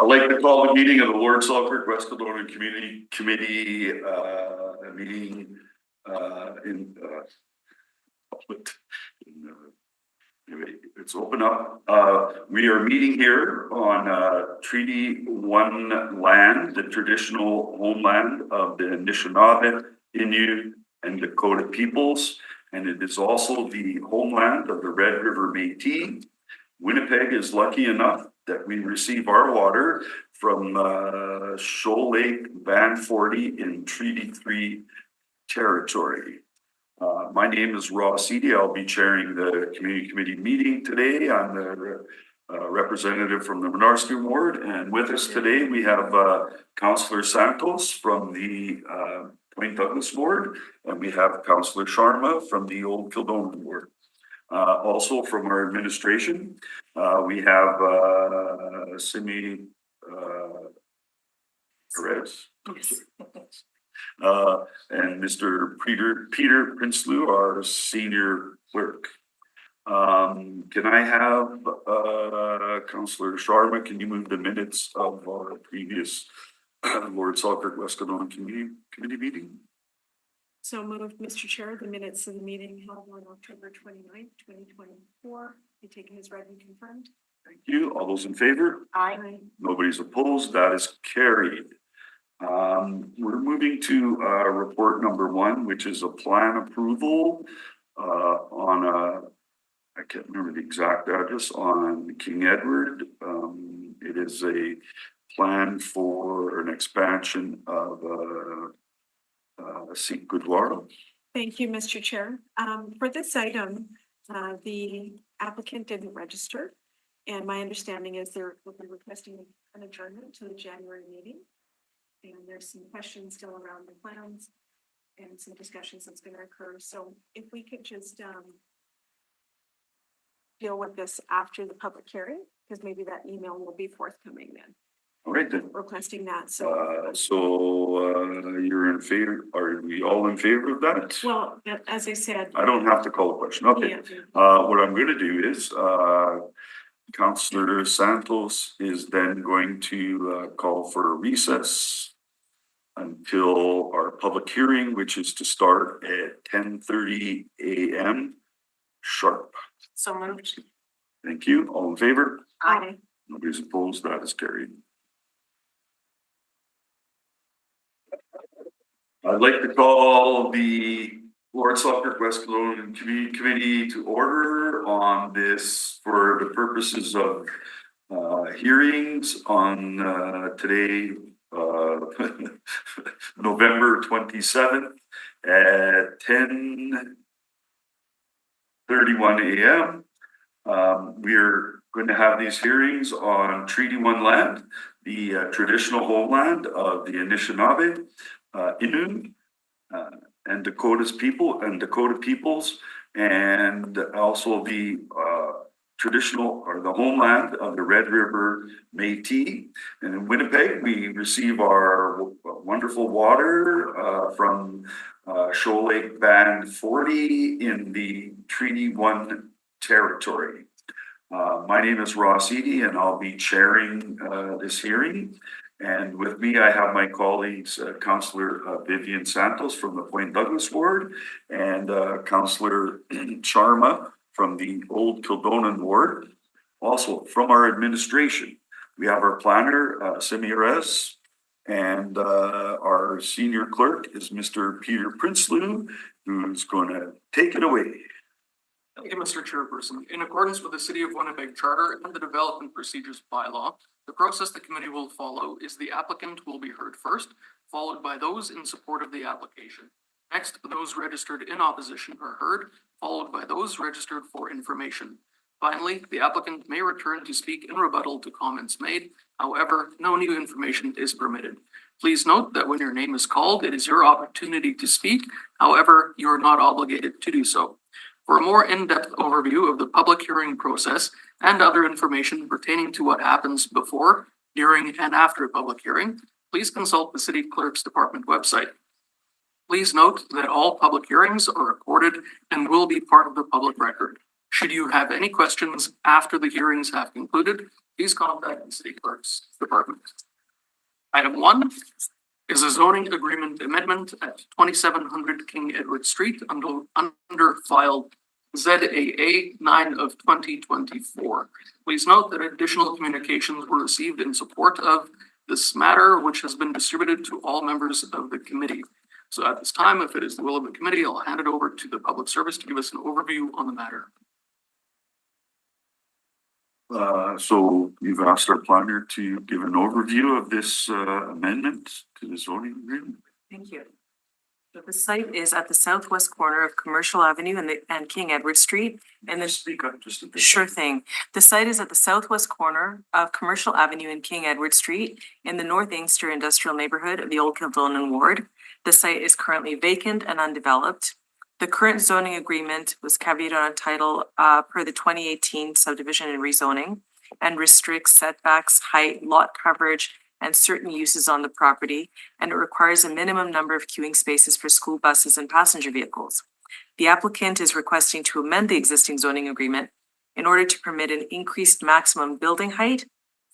I'd like to call the meeting of the Lord Selkirk West Kelowna Community Committee meeting anyway, it's open up. We are meeting here on Treaty 1 land, the traditional homeland of the Anishinaabe, Innu, and Dakota peoples, and it is also the homeland of the Red River Métis. Winnipeg is lucky enough that we receive our water from Shoal Lake Band 40 in Treaty 3 territory. My name is Ross Eady. I'll be chairing the community committee meeting today. I'm the representative from the Mynarski ward, and with us today we have Councillor Santos from the Point Douglas ward, and we have Councillor Sharma from the Old Kildonan ward. Also from our administration, we have Simi Perez. Yes. And Mr. Peter Prinsloo, our senior clerk. Can I have Councillor Sharma, can you move the minutes of our previous Lord Selkirk West Kelowna committee meeting? So moved, Mr. Chair. The minutes of the meeting held on October 29th, 2024 be taken as read and confirmed. Thank you. All those in favor? Aye. Nobody's opposed. That is carried. We're moving to report number 1, which is a plan approval on I can't remember the exact address, on King Edward. It is a plan for an expansion of Seat Gurdwara. Thank you, Mr. Chair. For this item, the applicant didn't register, and my understanding is they're requesting an adjournment to the January meeting. And there's some questions still around the plans and some discussions that's going to occur. So if we could just deal with this after the public hearing, because maybe that email will be forthcoming then. All right then. Requesting that. You're in favor? Are we all in favor of that? Well, as I said, I don't have to call a question. Okay. Yeah. What I'm going to do is Councillor Santos is then going to call for a recess until our public hearing, which is to start at 10:30 a.m. sharp. So moved. Thank you. All in favor? Aye. Nobody's opposed. That is carried. I'd like to call the Lord Selkirk West Kelowna Committee to order on this for the purposes of hearings on today, November 27th at 10:31 a.m. We're going to have these hearings on Treaty 1 land, the traditional homeland of the Anishinaabe, Innu, and Dakota peoples, and also the traditional or the homeland of the Red River Métis. And in Winnipeg, we receive our wonderful water from Shoal Lake Band 40 in the Treaty 1 territory. My name is Ross Eady, and I'll be chairing this hearing. And with me, I have my colleagues, Councillor Vivian Santos from the Point Douglas ward, and Councillor Sharma from the Old Kildonan ward. Also from our administration, we have our planner, Simi Perez, and our senior clerk is Mr. Peter Prinsloo, who's going to take it away. Thank you, Mr. Chairperson. In accordance with the City of Winnipeg Charter and the Development Procedures Bylaw, the process the committee will follow is the applicant will be heard first, followed by those in support of the application. Next, those registered in opposition are heard, followed by those registered for information. Finally, the applicant may return to speak in rebuttal to comments made. However, no new information is permitted. Please note that when your name is called, it is your opportunity to speak. However, you are not obligated to do so. For a more in-depth overview of the public hearing process and other information pertaining to what happens before, during, and after a public hearing, please consult the City Clerk's Department website. Please note that all public hearings are recorded and will be part of the public record. Should you have any questions after the hearings have concluded, please contact the city clerk's department. Item 1 is a zoning agreement amendment at 2700 King Edward Street under file ZAA 9 of 2024. Please note that additional communications were received in support of this matter, which has been distributed to all members of the committee. So at this time, if it is the will of the committee, I'll hand it over to the public service to give us an overview on the matter. So you've asked our planner to give an overview of this amendment to the zoning agreement. Thank you. So the site is at the southwest corner of Commercial Avenue and King Edward Street. And the Speak up just a bit. Sure thing. The site is at the southwest corner of Commercial Avenue and King Edward Street in the North Inkster industrial neighborhood of the Old Kildonan ward. The site is currently vacant and undeveloped. The current zoning agreement was caveated on title per the 2018 subdivision and rezoning and restricts setbacks, height, lot coverage, and certain uses on the property, and it requires a minimum number of queuing spaces for school buses and passenger vehicles. The applicant is requesting to amend the existing zoning agreement in order to permit an increased maximum building height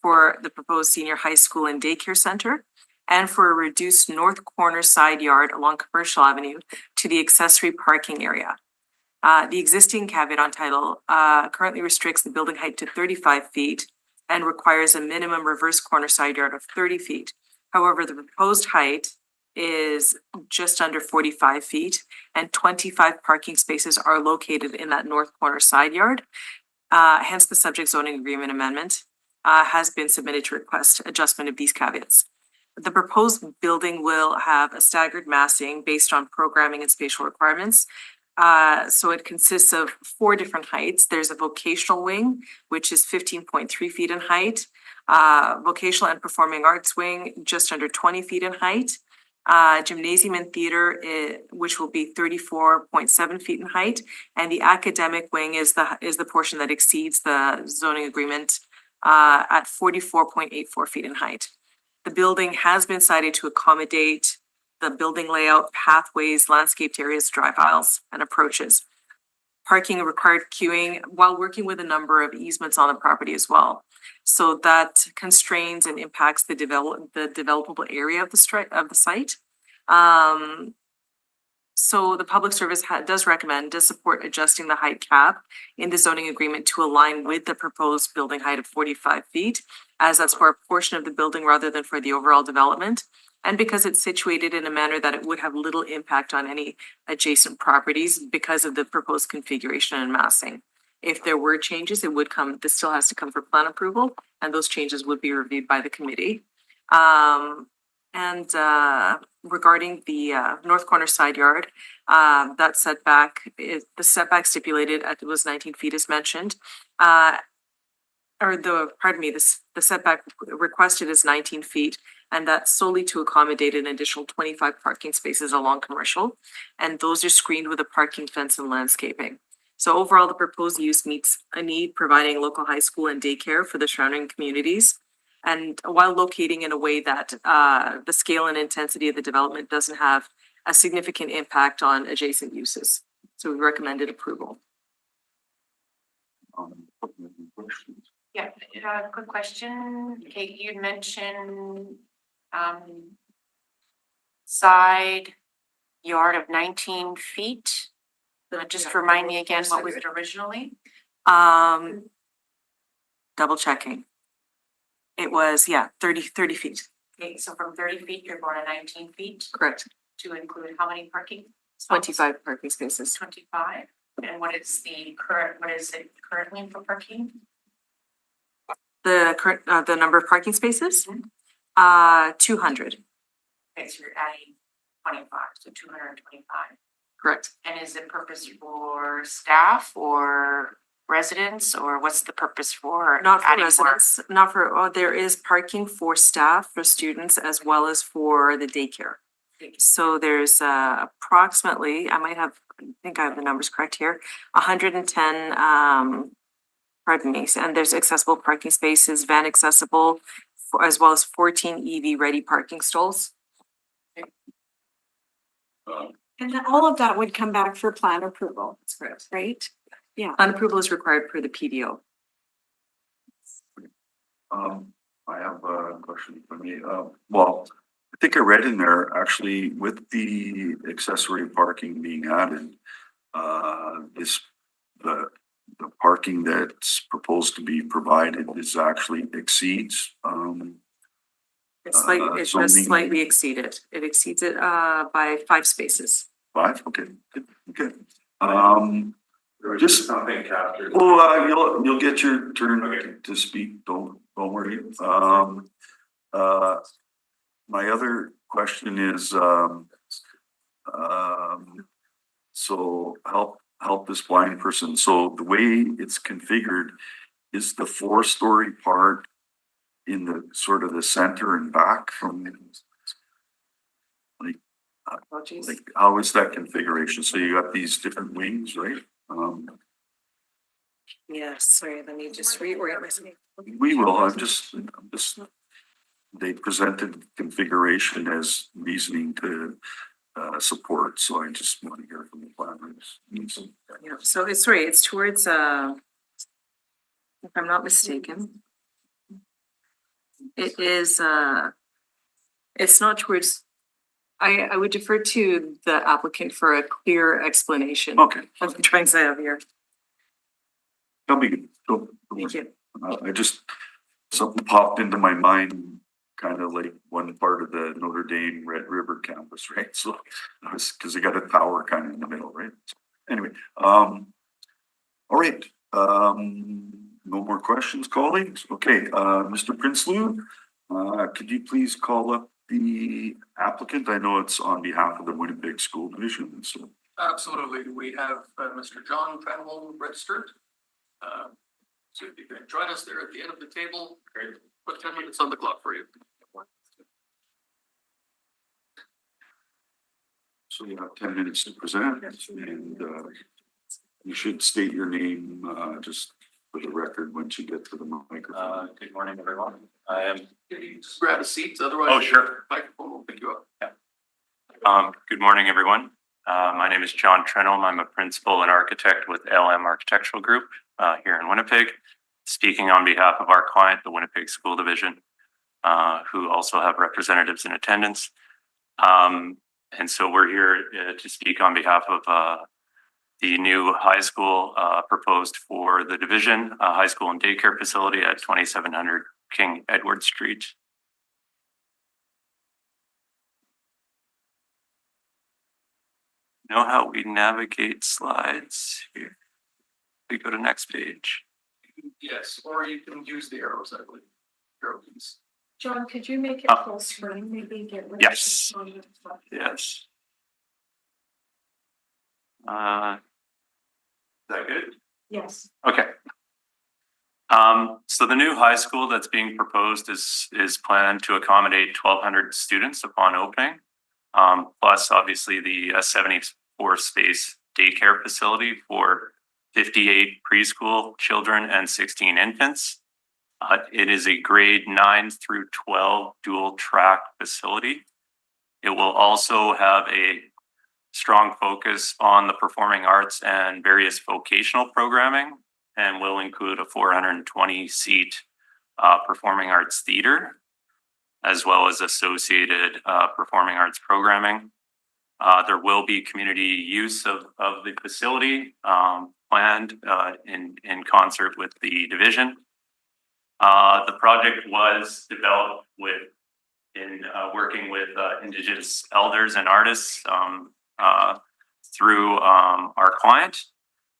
for the proposed senior high school and daycare center, and for a reduced north corner side yard along Commercial Avenue to the accessory parking area. The existing caveat on title currently restricts the building height to 35 feet and requires a minimum reverse corner side yard of 30 feet. However, the proposed height is just under 45 feet and 25 parking spaces are located in that north corner side yard. Hence, the subject zoning agreement amendment has been submitted to request adjustment of these caveats. The proposed building will have a staggered massing based on programming and spatial requirements. So it consists of 4 different heights. There's a vocational wing, which is 15.3 feet in height. Vocational and performing arts wing, just under 20 feet in height. Gymnasium and theater, which will be 34.7 feet in height. And the academic wing is the portion that exceeds the zoning agreement at 44.84 feet in height. The building has been cited to accommodate the building layout, pathways, landscaped areas, drive aisles, and approaches. Parking required queuing while working with a number of easements on the property as well. So that constrains and impacts the developable area of the site. So the public service does support adjusting the height cap in the zoning agreement to align with the proposed building height of 45 feet, as that's for a portion of the building rather than for the overall development. And because it's situated in a manner that it would have little impact on any adjacent properties because of the proposed configuration and massing. If there were changes, this still has to come for plan approval, and those changes would be reviewed by the committee. Regarding the north corner side yard, that setback, the setback stipulated it was 19 feet as mentioned. The setback requested is 19 feet, and that's solely to accommodate an additional 25 parking spaces along Commercial, and those are screened with a parking fence and landscaping. So overall, the proposed use meets a need, providing local high school and daycare for the surrounding communities. And while locating in a way that the scale and intensity of the development doesn't have a significant impact on adjacent uses. So we recommended approval. Questions? Yeah, quick question. Kate, you'd mentioned side yard of 19 feet. Just remind me again, what was it originally? Double checking. It was, 30 feet. Okay, so from 30 feet, you're going to 19 feet Correct. to include how many parking? 25 parking spaces. 25. And what is it currently for parking? The current, the number of parking spaces? 200. Okay, so you're adding 25, so 225. Correct. And is it purpose for staff or residents, or what's the purpose for? Not for adding more? residents, there is parking for staff, for students, as well as for the daycare. So there's approximately, I think I have the numbers correct here, 110, and there's accessible parking spaces, van accessible, as well as 14 EV ready parking stalls. And then all of that would come back for plan approval, That's correct. right? Yeah. Plan approval is required per the PDO. I have a question for me. Well, I think I read in there actually with the accessory parking being added, is the parking that's proposed to be provided is actually exceeds, It's like, it does zoning. slightly exceed it. It exceeds it by 5 spaces. 5, okay, good, okay. Just Just, something captured. well, you'll get your turn to speak, don't worry. My other question is, so help this blind person, so the way it's configured, is the 4-story part in the sort of the center and back from, Oh, geez. like, how is that configuration? So you got these different wings, right? Yes, sorry, let me just reorient myself. We will, I'm just, they presented configuration as reasoning to support, so I just want to hear from the planners. Yeah, so it's right, it's towards, if I'm not mistaken. It is, it's not towards, I would defer to the applicant for a clear explanation Okay, of the drawings I have here. that'll be good. Don't Thank worry. you. I just, something popped into my mind, kind of like one part of the Notre Dame Red River campus, right? So, I was, cause they got a tower kind of in the middle, right? Anyway, all right, no more questions, colleagues? Okay, Mr. Prinsloo, could you please call up the applicant? I know it's on behalf of the Winnipeg School Division, so. Absolutely. We have Mr. John Trenholm registered. So if you can join us there at the end of the table, great. Put 10 minutes on the clock for you. So you have 10 minutes to present, and you should state your name just for the record once you get to the microphone. Good morning, everyone. I am. Can you just grab a seat, otherwise. Oh, sure. Microphone will pick you up. Good morning, everyone. My name is John Trenholm. I'm a principal and architect with LM Architectural Group here in Winnipeg, speaking on behalf of our client, the Winnipeg School Division, who also have representatives in attendance. And so we're here to speak on behalf of the new high school proposed for the division, high school and daycare facility at 2700 King Edward Street. Know how we navigate slides here? We go to next page. Yes, or you can use the arrows, I believe. Arrow keys. John, could you make it full screen, maybe get rid of? Yes. the on the top? Yes. Is that good? Yes. Okay. So the new high school that's being proposed is planned to accommodate 1,200 students upon opening. Plus obviously the 74 space daycare facility for 58 preschool children and 16 infants. It is a grade 9 through 12 dual track facility. It will also have a strong focus on the performing arts and various vocational programming, and will include a 420 seat performing arts theater, as well as associated performing arts programming. There will be community use of the facility planned in concert with the division. The project was developed working with Indigenous elders and artists through our client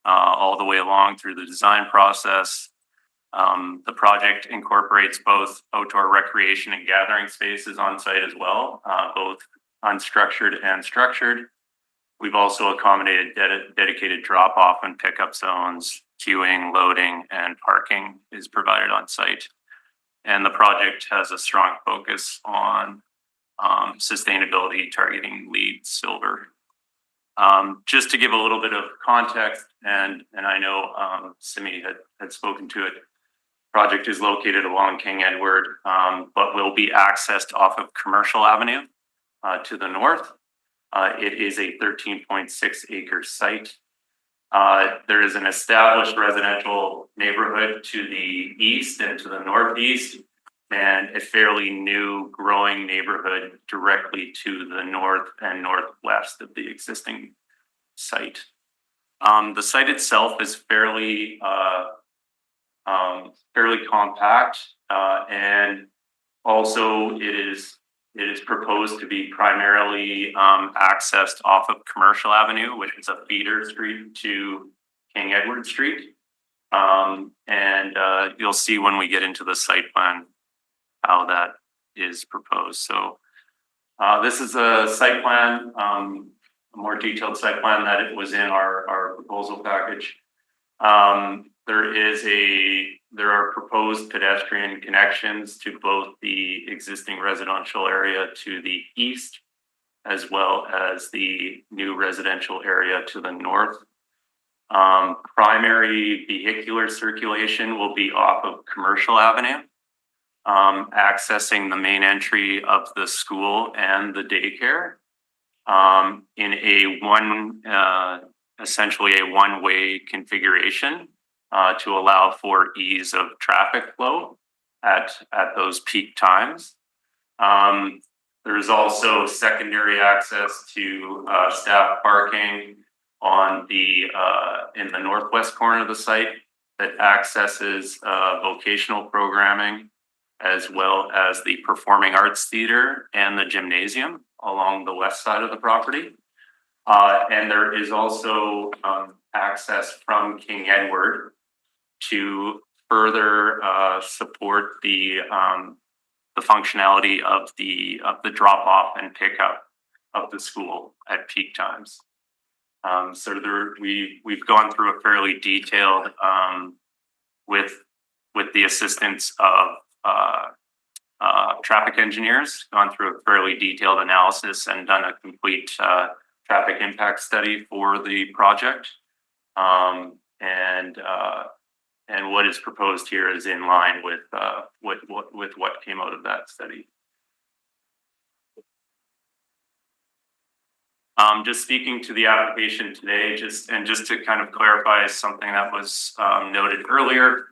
all the way along through the design process. The project incorporates both outdoor recreation and gathering spaces on site as well, both unstructured and structured. We've also accommodated dedicated drop-off and pickup zones, queuing, loading, and parking is provided on site. And the project has a strong focus on sustainability, targeting LEED Silver. Just to give a little bit of context, and I know Simi had spoken to it, project is located along King Edward, but will be accessed off of Commercial Avenue to the north. It is a 13.6 acre site. There is an established residential neighborhood to the east and to the northeast, and a fairly new growing neighborhood directly to the north and northwest of the existing site. The site itself is fairly compact, and also it is proposed to be primarily accessed off of Commercial Avenue, which is a feeder street to King Edward Street. And you'll see when we get into the site plan how that is proposed. So this is a site plan, a more detailed site plan that it was in our proposal package. There are proposed pedestrian connections to both the existing residential area to the east, as well as the new residential area to the north. Primary vehicular circulation will be off of Commercial Avenue, accessing the main entry of the school and the daycare, in essentially a one-way configuration, to allow for ease of traffic flow at those peak times. There is also secondary access to staff parking on in the northwest corner of the site that accesses vocational programming, as well as the Performing Arts Theater and the gymnasium along the west side of the property. And there is also access from King Edward to further support the functionality of the drop off and pickup of the school at peak times. So we've gone through a fairly detailed, with the assistance of traffic engineers, gone through a fairly detailed analysis and done a complete traffic impact study for the project. And what is proposed here is in line with what came out of that study. Just speaking to the application today, just to kind of clarify something that was noted earlier.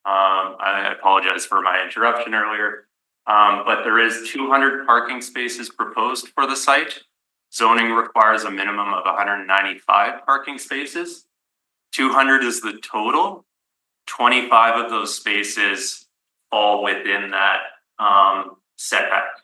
I apologize for my interruption earlier, but there is 200 parking spaces proposed for the site. Zoning requires a minimum of 195 parking spaces. 200 is the total. 25 of those spaces fall within that setback.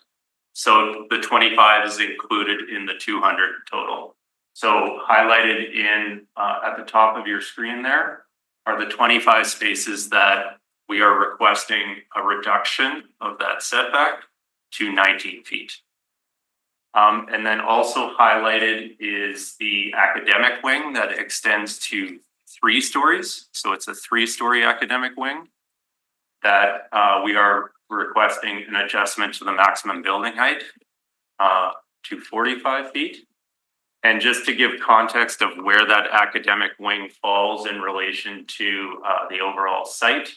So the 25 is included in the 200 total. So highlighted in at the top of your screen there are the 25 spaces that we are requesting a reduction of that setback to 19 feet. And then also highlighted is the academic wing that extends to 3 stories. So it's a 3-story academic wing that we are requesting an adjustment to the maximum building height to 45 feet. And just to give context of where that academic wing falls in relation to the overall site,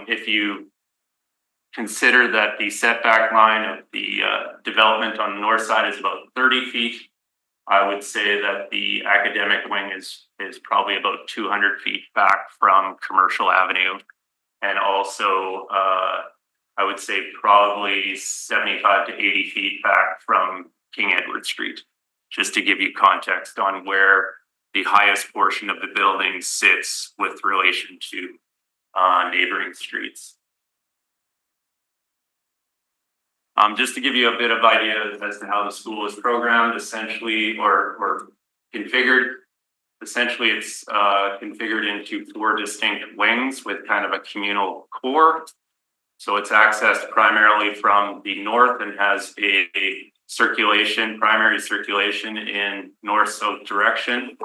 if you consider that the setback line of the development on the north side is about 30 feet, I would say that the academic wing is probably about 200 feet back from Commercial Avenue. And also, I would say probably 75 to 80 feet back from King Edward Street, just to give you context on where the highest portion of the building sits with relation to neighboring streets. Just to give you a bit of idea as to how the school is programmed, essentially, or configured. Essentially, it's configured into 4 distinct wings with kind of a communal core. So it's accessed primarily from the north and has a primary circulation in north-south direction.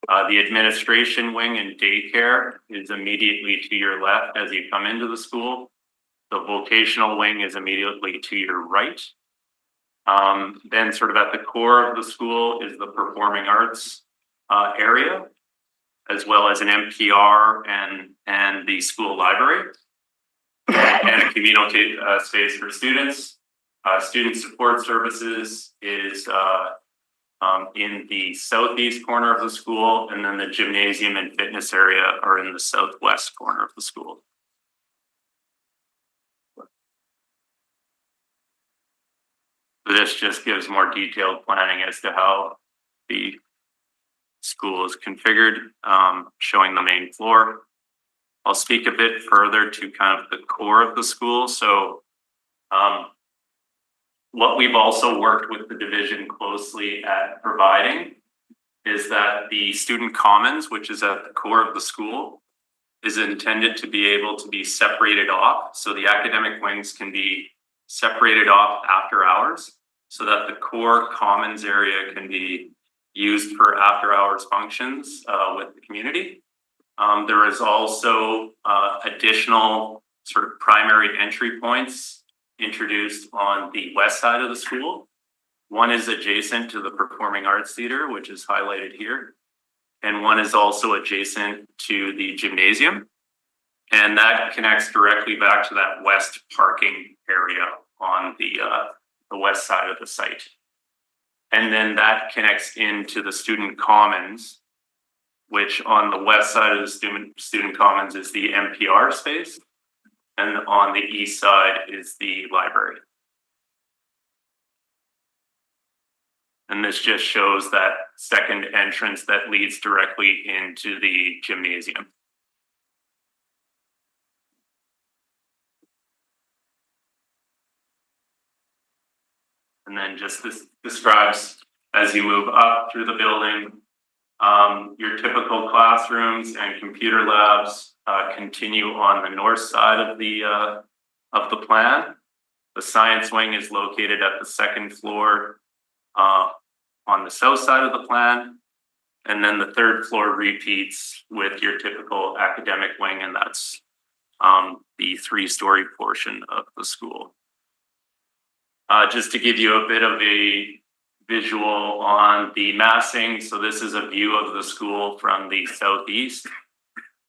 The administration wing and daycare is immediately to your left as you come into the school. The vocational wing is immediately to your right. Then sort of at the core of the school is the performing arts area, as well as an MPR and the school library, and a community space for students. Student support services is in the southeast corner of the school, and then the gymnasium and fitness area are in the southwest corner of the school. This just gives more detailed planning as to how the school is configured, showing the main floor. I'll speak a bit further to kind of the core of the school. So what we've also worked with the division closely at providing is that the student commons, which is at the core of the school, is intended to be able to be separated off. So the academic wings can be separated off after hours so that the core commons area can be used for after hours functions with the community. There is also additional sort of primary entry points introduced on the west side of the school. One is adjacent to the Performing Arts Theater, which is highlighted here. And one is also adjacent to the gymnasium. And that connects directly back to that west parking area on the west side of the site. And then that connects into the student commons, which on the west side of the student commons is the MPR space. And on the east side is the library. And this just shows that second entrance that leads directly into the gymnasium. And then just this describes as you move up through the building, your typical classrooms and computer labs continue on the north side of the plan. The science wing is located at the second floor on the south side of the plan. And then the third floor repeats with your typical academic wing, and that's the 3-story portion of the school. Just to give you a bit of a visual on the massing. So this is a view of the school from the southeast.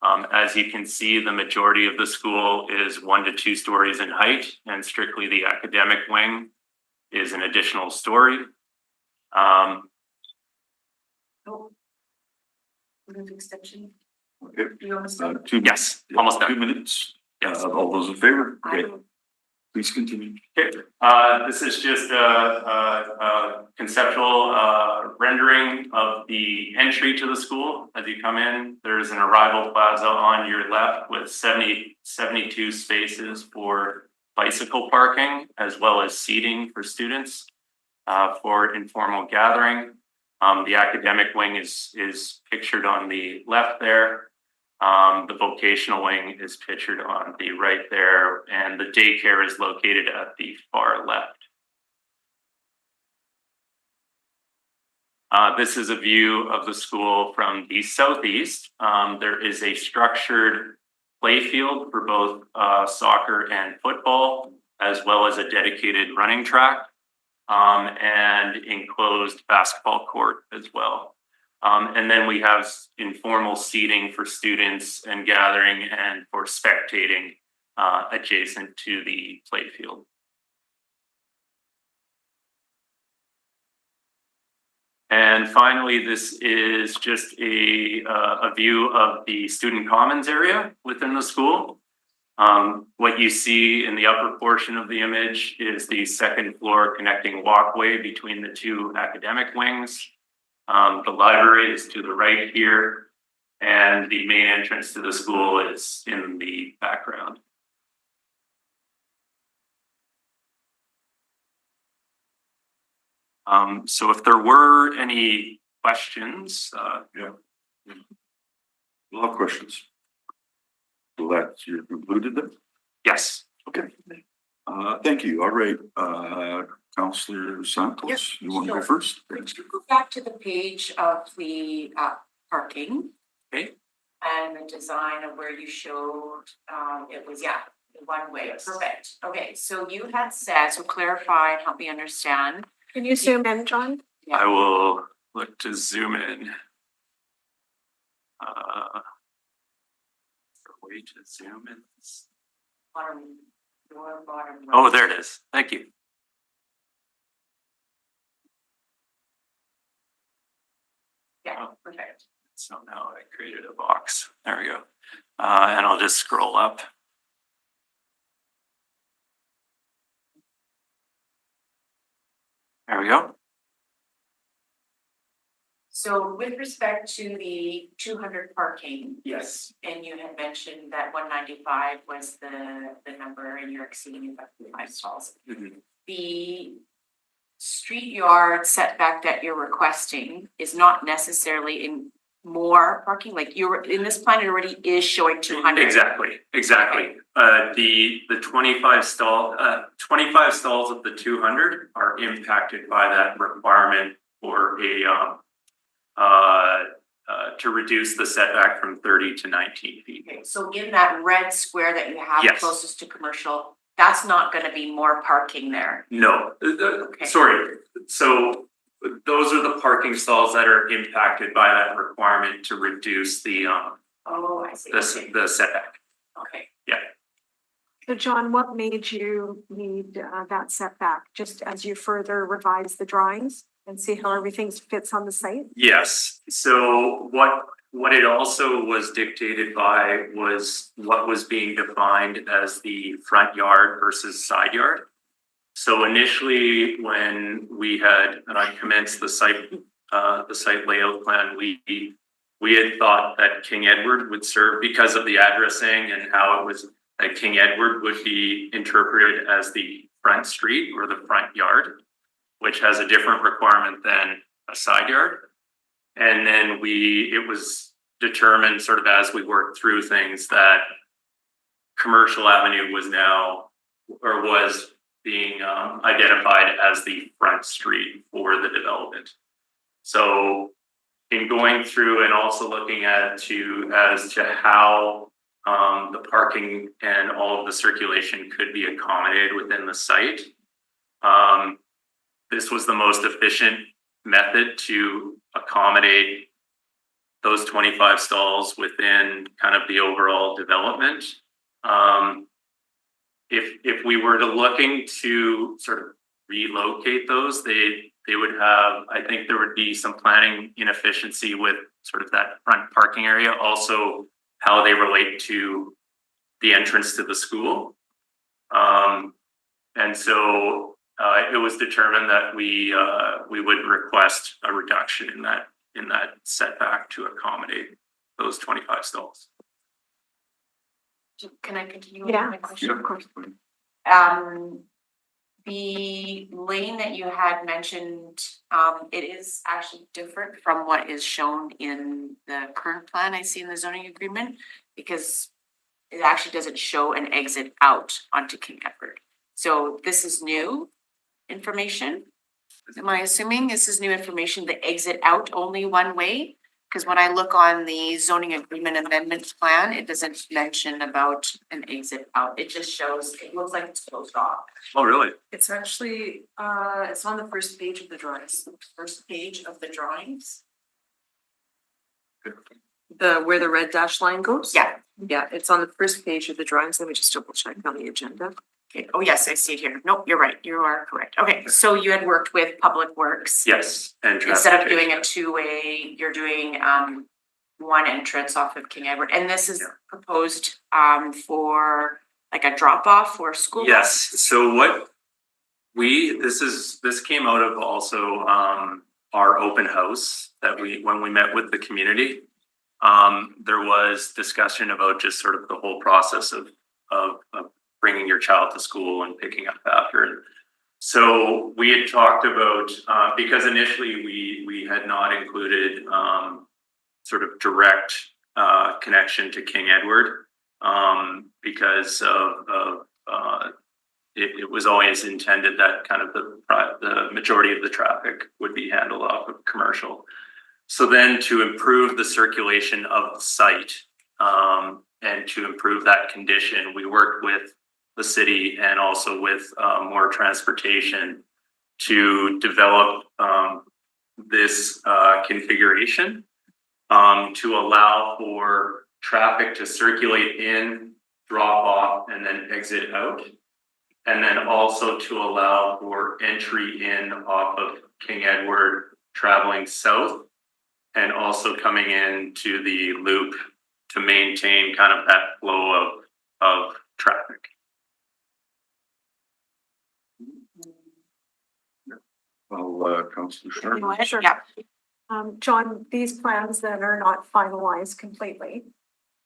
As you can see, the majority of the school is 1 to 2 stories in height, and strictly the academic wing is an additional story. Extension. Okay. You almost Yes, almost done. 2 minutes. Yes. All those in favor? Okay, please continue. Okay, this is just a conceptual rendering of the entry to the school. As you come in, there's an arrival plaza on your left with 72 spaces for bicycle parking, as well as seating for students for informal gathering. The academic wing is pictured on the left there. The vocational wing is pictured on the right there, and the daycare is located at the far left. This is a view of the school from the southeast. There is a structured play field for both soccer and football, as well as a dedicated running track, and enclosed basketball court as well. And then we have informal seating for students and gathering and for spectating adjacent to the play field. And finally, this is just a view of the student commons area within the school. What you see in the upper portion of the image is the second floor connecting walkway between the 2 academic wings. The library is to the right here, and the main entrance to the school is in the background. So if there were any questions, Yeah. A lot of questions. So that's you're concluded then? yes. Okay. Thank you. All right. Councillor Santos, Yes, you want to go sure. first? Would you go back to the page of the parking? Okay. And the design of where you showed, it was, yeah, the one way, Yes. perfect. Okay, so you had said, so clarify and help me understand. Can you zoom in, John? I will look to zoom in. Way to zoom in. Bottom, your bottom. Oh, right. there it is. Thank you. So now I created a box. There we go. And I'll just scroll up. There we go. So with respect to the 200 parking, Yes. and you had mentioned that 195 was the number and you're exceeding it by 5 stalls. The street yard setback that you're requesting is not necessarily in more parking, like you're, in this plan, it already is showing 200. Exactly. The 25 stalls of the 200 are impacted by that requirement for to reduce the setback from 30 to 19 feet. Okay, so in that red square that you have Yes. closest to commercial, that's not gonna be more parking there. No, sorry. So those are the parking stalls that are impacted by that requirement to reduce the Oh, I see. Okay. the setback. Okay. So John, what made you need that setback, just as you further revise the drawings and see how everything fits on the site? Yes, so what it also was dictated by was what was being defined as the front yard versus side yard. So initially, when we had commenced the site layout plan, we had thought that King Edward would serve, because of the addressing and how it was, that King Edward would be interpreted as the front street or the front yard, which has a different requirement than a side yard. And then it was determined sort of as we worked through things that Commercial Avenue was being identified as the front street for the development. So in going through and also looking as to how the parking and all of the circulation could be accommodated within the site, this was the most efficient method to accommodate those 25 stalls within kind of the overall development. If we were to looking to sort of relocate those, they would have, I think there would be some planning inefficiency with sort of that front parking area, also how they relate to the entrance to the school. And so it was determined that we would request a reduction in that setback to accommodate those 25 stalls. Can I continue Yeah. with my question? Of course. The lane that you had mentioned, it is actually different from what is shown in the current plan I see in the zoning agreement, because it actually doesn't show an exit out onto King Edward. So this is new information. Am I assuming this is new information, the exit out only one way? Because when I look on the zoning agreement amendment plan, it doesn't mention about an exit out. It just shows, it looks like it's closed off. Oh, really? It's actually, it's on the first page of the drawings. First page of the drawings. Where the red dash line goes? Yeah. Yeah, it's on the first page of the drawings. Let me just double check on the agenda. Okay. Oh, yes, I see it here. Nope, you're right. You are correct. Okay, so you had worked with Public Works. Yes. And Instead of doing a two-way, you're doing one entrance off of King Edward. And this is Yeah. proposed for like a drop off for school? Yes, so this came out of also our open house that when we met with the community, there was discussion about just sort of the whole process of bringing your child to school and picking up after. So we had talked about, because initially we had not included sort of direct connection to King Edward, because it was always intended that kind of the majority of the traffic would be handled off of commercial. So then to improve the circulation of the site, and to improve that condition, we worked with the city and also with More Transportation to develop this configuration to allow for traffic to circulate in, drop off, and then exit out. And then also to allow for entry in off of King Edward traveling south and also coming into the loop to maintain kind of that flow of traffic. Well, Councillor Sharp. Sure. Yeah. John, these plans then are not finalized completely,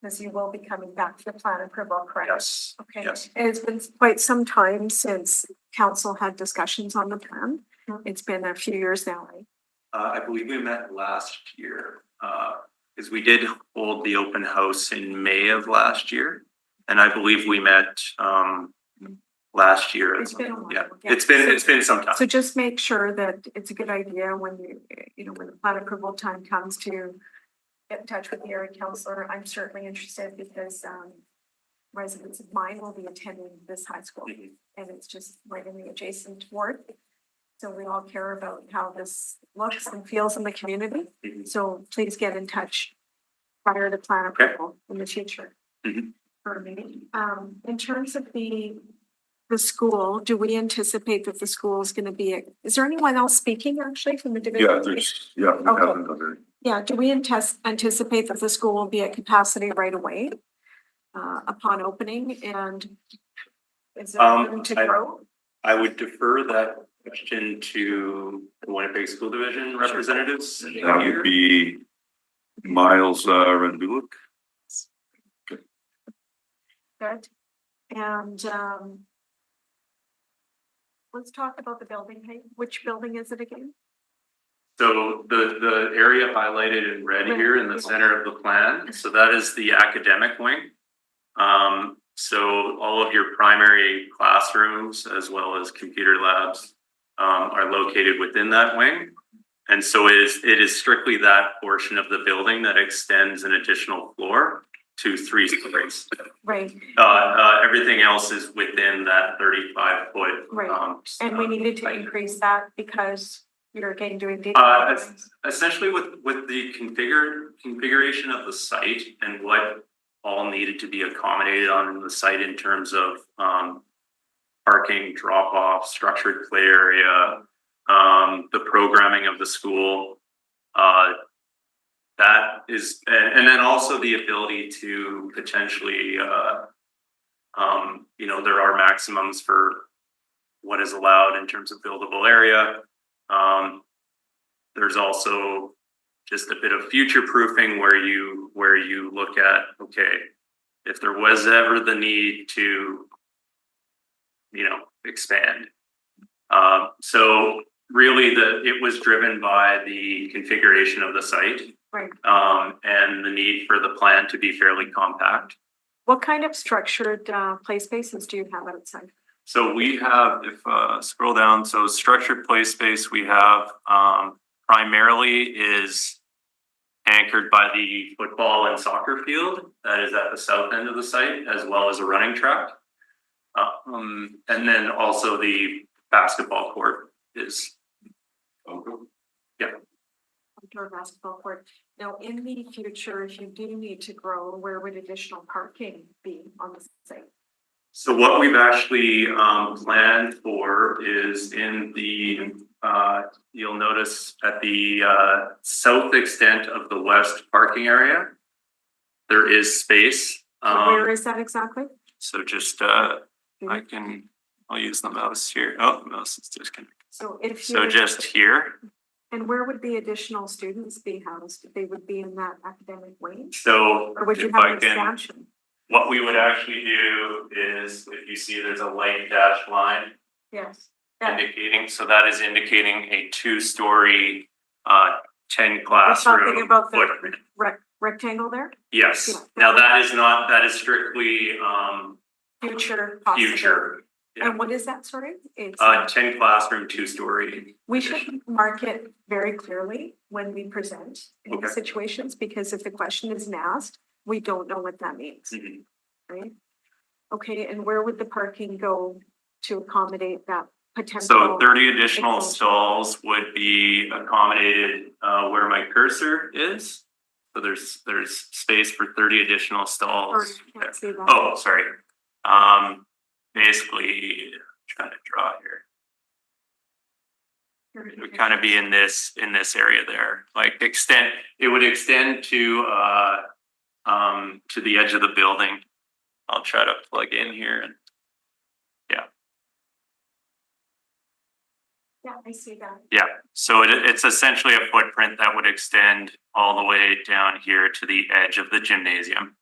because you will be coming back to the plan approval, correct? Yes, Okay. yes. And it's been quite some time since council had discussions on the plan. It's been a few years now, right? I believe we met last year, because we did hold the open house in May of last year. And I believe we met, last year. It's been a while. Yeah, Yeah. it's been some time. So just make sure that it's a good idea when when the plan approval time comes to get in touch with the area councillor. I'm certainly interested because residents of mine will be attending this high school Mhm. and it's just right in the adjacent ward. So we all care about how this looks and feels in the community. Mhm. So please get in touch prior to plan Okay. approval in the future. Mhm. For a meeting. In terms of the school, do we anticipate that the school is gonna be, is there anyone else speaking actually from the division? Yeah, we Okay. haven't done it. Yeah, do we anticipate that the school will be at capacity right away? Upon opening, and is there room to grow? I would defer that question to the Winnipeg School Division representatives. That would be Miles Rendulic. Good. And let's talk about the building height. Which building is it again? So the area highlighted in red here in the center of the plan, so that is the academic wing. So all of your primary classrooms as well as computer labs are located within that wing. And so it is strictly that portion of the building that extends an additional floor to 3 stories. Right, Everything else is within that 35-foot. right. And we needed to increase that because you're again doing. Essentially with the configuration of the site and what all needed to be accommodated on the site in terms of parking, drop off, structured play area, the programming of the school. That is, and then also the ability to potentially, there are maximums for what is allowed in terms of buildable area. There's also just a bit of future proofing where you look at, okay, if there was ever the need to, expand. So really it was driven by the configuration of the site. Right. And the need for the plan to be fairly compact. What kind of structured play spaces do you have outside? So we have, if scroll down, so structured play space we have primarily is anchored by the football and soccer field that is at the south end of the site, as well as a running track. And then also the basketball court is. Yeah. Outdoor basketball court. Now, in the future, if you do need to grow, where would additional parking be on the site? So what we've actually planned for is in the, you'll notice at the south extent of the west parking area, there is space. So where is that exactly? So just, I'll use the mouse here. Oh, the mouse is disconnected. So if you. So just here. And where would the additional students be housed? They would be in that academic wing? So Or would you if have I an can, expansion? what we would actually do is, if you see there's a light dashed line Yes. Yeah. indicating, so that is indicating a 2-story, 10 You're talking classroom about the footprint. rectangle there? Yes, Yeah. now that is strictly, Future possibility. future. Yeah. And what is that, sorry? It's, 10 classroom, 2-story. we should mark it very clearly when we present in Okay. these situations, because if the question isn't asked, we don't know what that means, Mhm. right? Okay, and where would the parking go to accommodate that potential? So 30 additional expansion? stalls would be accommodated where my cursor is. So there's space for 30 additional Sorry, stalls. I can't see that. Oh, sorry. Basically, trying to draw here. It would kind of be in this area there, like it would extend to the edge of the building. I'll try to plug in here and, Yeah, I see that. so it's essentially a footprint that would extend all the way down here to the edge of the gymnasium.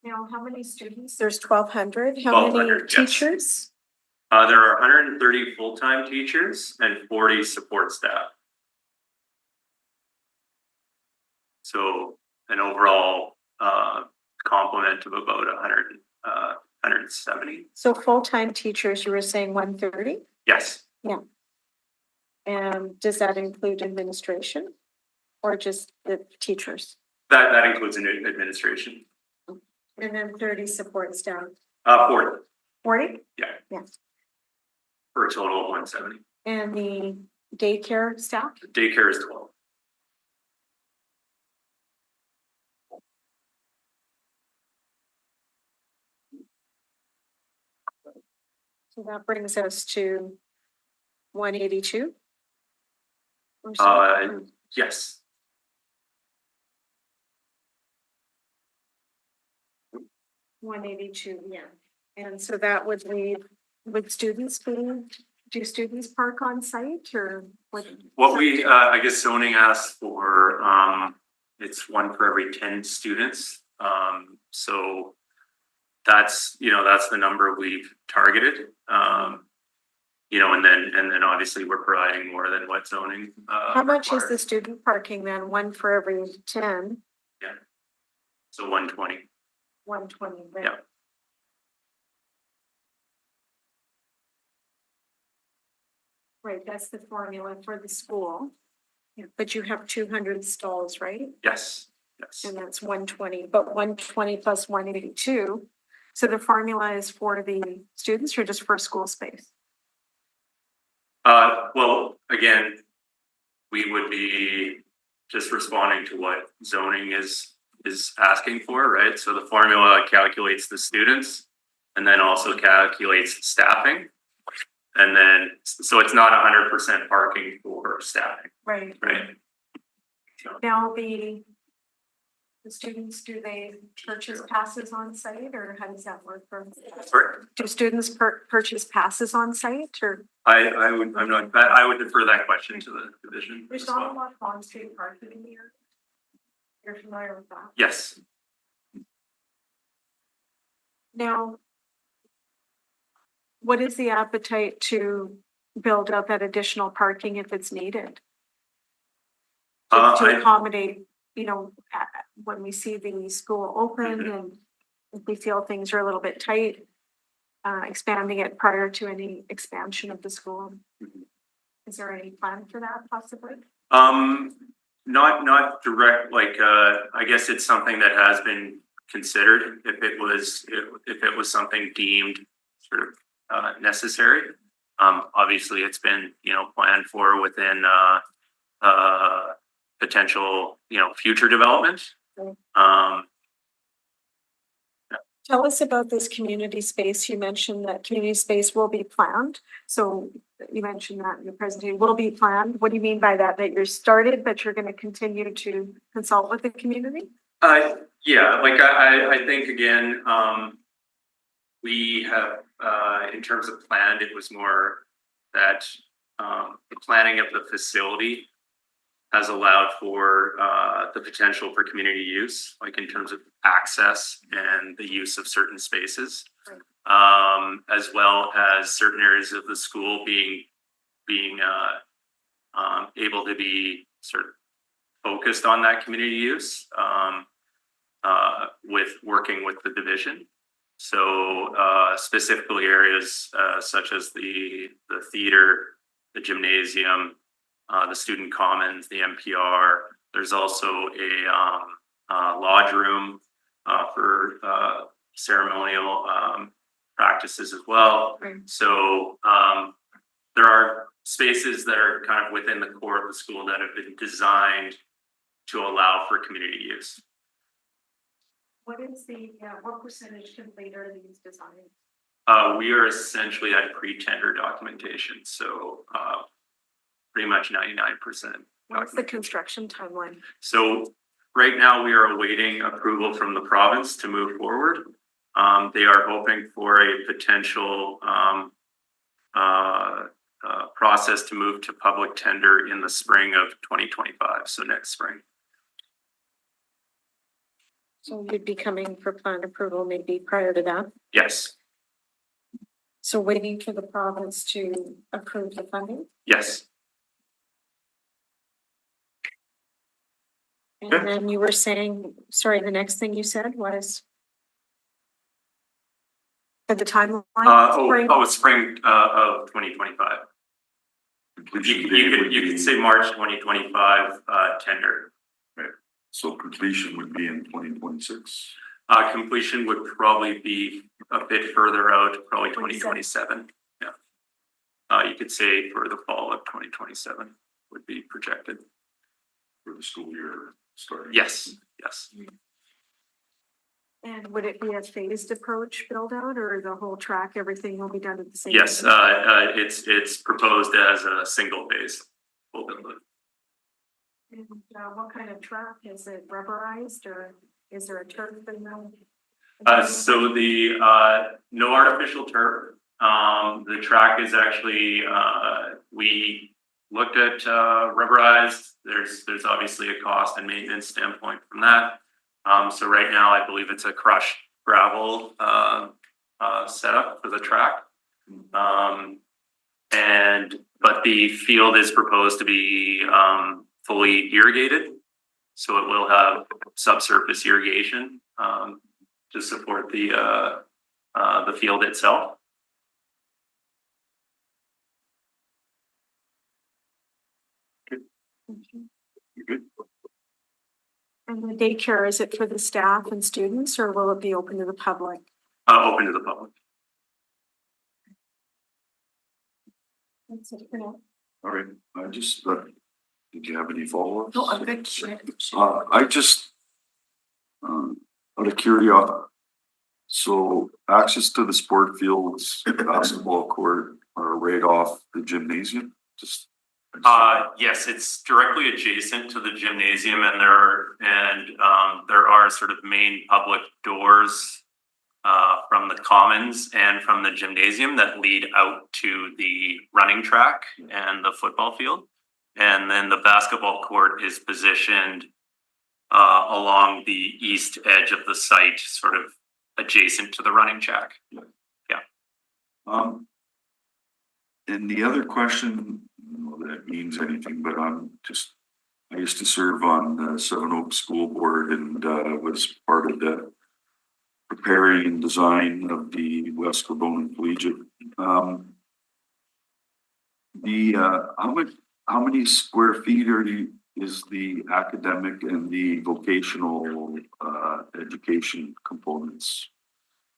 Now, how many students? There's 1,200. How many 1,200, yes. teachers? There are 130 full-time teachers and 40 support staff. So an overall complement of about 170. So full-time teachers, you were saying 130? Yes, And does that include administration or just the teachers? that includes an administration. And then 30 support staff. 40, 40? Yeah. Yes. for a total of 170. And the daycare staff? Daycare is 12. So that brings us to 182? Or so? Yes, 182, yeah. And so that would leave, would students do students park on site or what? what we, I guess zoning asks for, it's 1 for every 10 students. So that's the number we've targeted. And then obviously we're providing more than what zoning. How much is requires. the student parking then? 1 for every 10, So 120. 120, right? Yeah. Right, that's the formula for the school. Yeah, but you have 200 stalls, right? Yes. And that's 120, but 120 plus 182. So the formula is for the students or just for school space? Well, again, we would be just responding to what zoning is asking for, right? So the formula calculates the students and then also calculates staffing. And then, so it's not 100% parking for staffing, Right. right? Now the students, do they purchase passes on site or how does that work for? Sorry, Do students purchase passes on site or? I would defer that question to the division as There's not a well. lot of on-street parking in here. You're familiar with that? Yes, Now, what is the appetite to build out that additional parking if it's needed? To accommodate, when we see the school open and if we feel things are a little bit tight, expanding it prior to any expansion of the school. Mhm. Is there any plan for that possibly? not direct, I guess it's something that has been considered if it was something deemed sort of necessary. Obviously it's been, planned for within potential, future development. Tell us about this community space. You mentioned that community space will be planned. So you mentioned that in your presentation will be planned. What do you mean by that? That you're started, but you're going to continue to consult with the community? Yeah, I think again, we have, in terms of planned, it was more that the planning of the facility has allowed for the potential for community use, like in terms of access and the use of certain spaces, as well as certain areas of the school being able to be sort of focused on that community use with working with the division. So specifically areas such as the theater, the gymnasium, the student commons, the MPR. There's also a lodge room for ceremonial practices as well. Right. So there are spaces that are kind of within the core of the school that have been designed to allow for community use. What is what percentage complete are these designs? We are essentially at pre-tender documentation, so pretty much 99%. What's the construction timeline? So right now, we are awaiting approval from the province to move forward. They are hoping for a potential process to move to public tender in the spring of 2025, so next spring. So you'd be coming for plan approval maybe prior to that? Yes, So waiting for the province to approve the funding? yes. And then you were saying, sorry, the next thing you said was? At the timeline? Spring? Spring of 2025. Completion date You would could be- say March 2025 tender. So completion would be in 2026. Completion would probably be a bit further out, probably 2027. Yeah. You could say for the fall of 2027 would be projected. For the school year starting. Yes, yes. And would it be a phased approach build out or the whole track, everything will be done at the same? Yes, time? it's proposed as a single phase. Full build. And what kind of track? Is it rubberized or is there a turf in there? So the no artificial turf. The track is actually we looked at rubberized. There's obviously a cost and maintenance standpoint from that. So right now, I believe it's a crushed gravel setup for the track. But the field is proposed to be fully irrigated. So it will have subsurface irrigation to support the field itself. You're good. And the daycare, is it for the staff and students or will it be open to the public? Open to the public. That's it for now. All right, I just, did you have any follow-ups? No, I'm good. I just, out of curiosity, so access to the sport fields, basketball court are right off the gymnasium, just. Yes, it's directly adjacent to the gymnasium and there are sort of main public doors from the commons and from the gymnasium that lead out to the running track and the football field. And then the basketball court is positioned along the east edge of the site, sort of adjacent to the running track. And the other question, I don't know that it means anything, but I used to serve on the Seven Oaks School Board and was part of the preparing and design of the West Kildonan Collegiate. How many square feet is the academic and the vocational education components?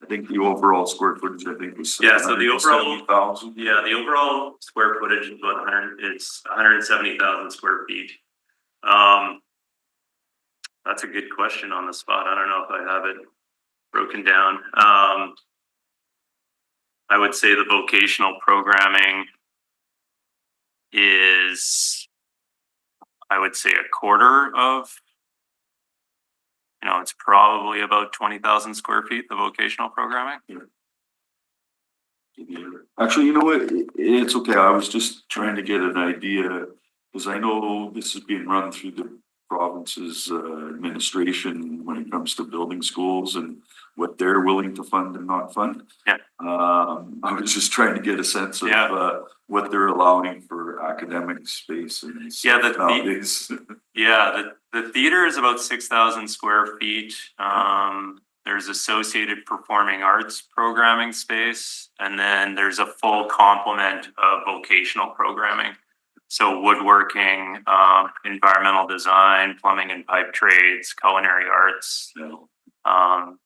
I think the overall square footage, I think was. Yeah, so the overall- 170,000. Yeah, the overall square footage is about 170,000 square feet. That's a good question on the spot. I don't know if I have it broken down. I would say the vocational programming is, I would say, a quarter of, it's probably about 20,000 square feet, the vocational programming. Actually, you know what? It's okay. I was just trying to get an idea, because I know this is being run through the province's administration when it comes to building schools and what they're willing to fund and not fund. Yeah. I was just trying to get a sense of what they're allowing for academic space and stuff nowadays. Yeah, the theater is about 6,000 square feet. There's associated performing arts programming space, and then there's a full complement of vocational programming. So woodworking, environmental design, plumbing and pipe trades, culinary arts,